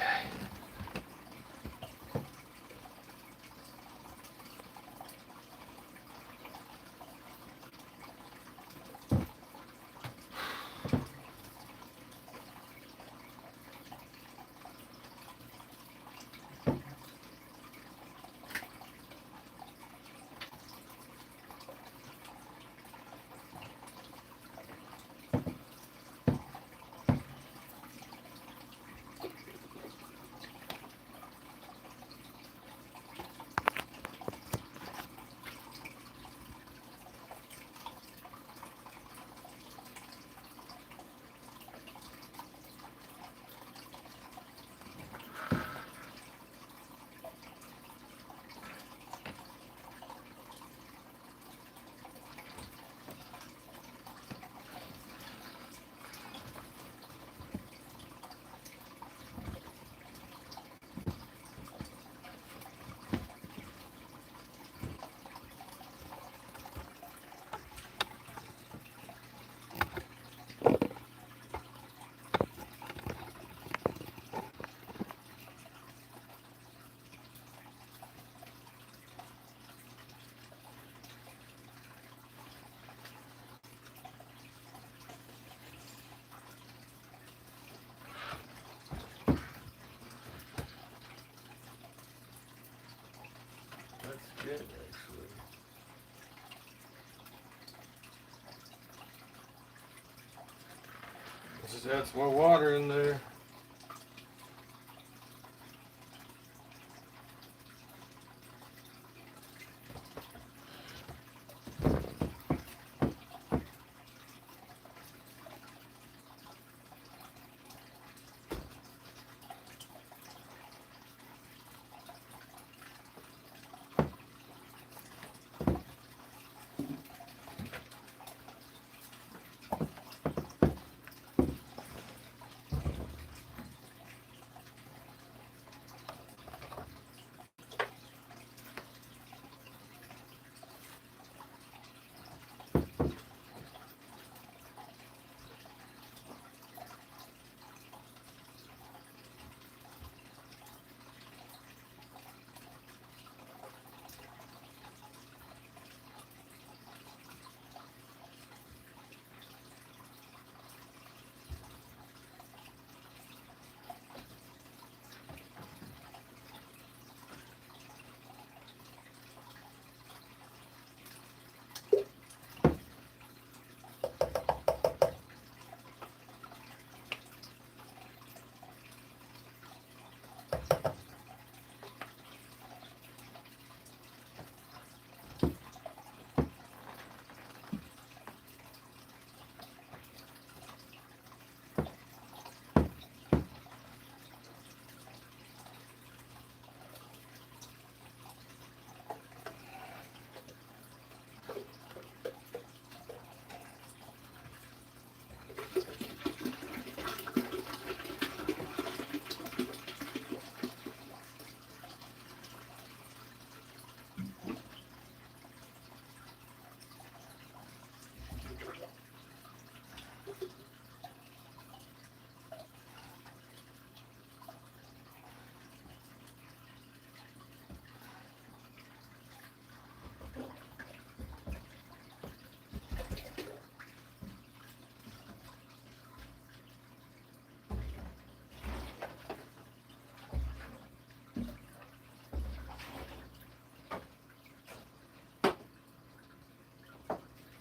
That's good, actually. Let's just add some more water in there.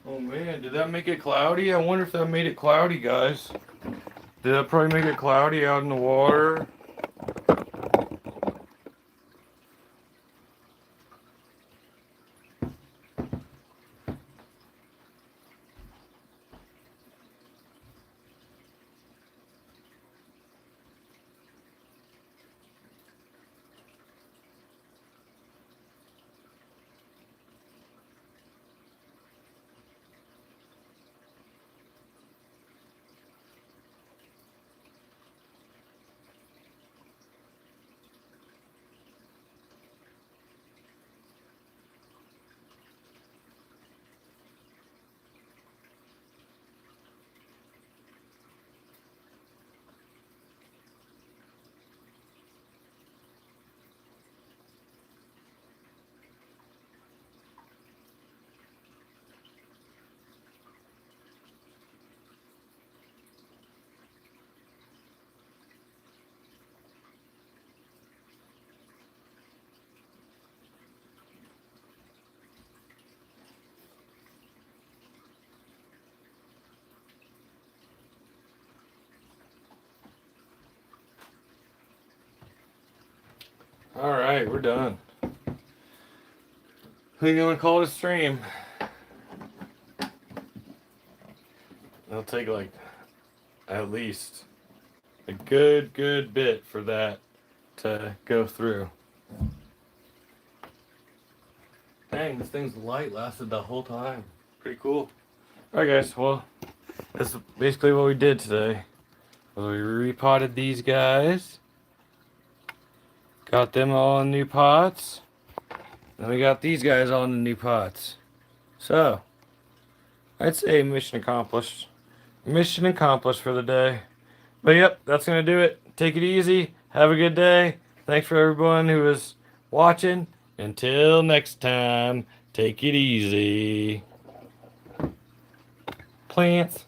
Oh man, did that make it cloudy? I wonder if that made it cloudy, guys. Did that probably make it cloudy out in the water? Alright, we're done. Who you gonna call it a stream? It'll take like at least a good bit for that to go through. Dang, this thing's light lasted the whole time. Pretty cool. Alright guys, well, that's basically what we did today. Well, we repotted these guys. Got them all in new pots. Then we got these guys all in the new pots. So, I'd say mission accomplished. Mission accomplished for the day. But yep, that's going to do it. Take it easy. Have a good day. Thanks for everyone who was watching. Until next time, take it easy. Plants.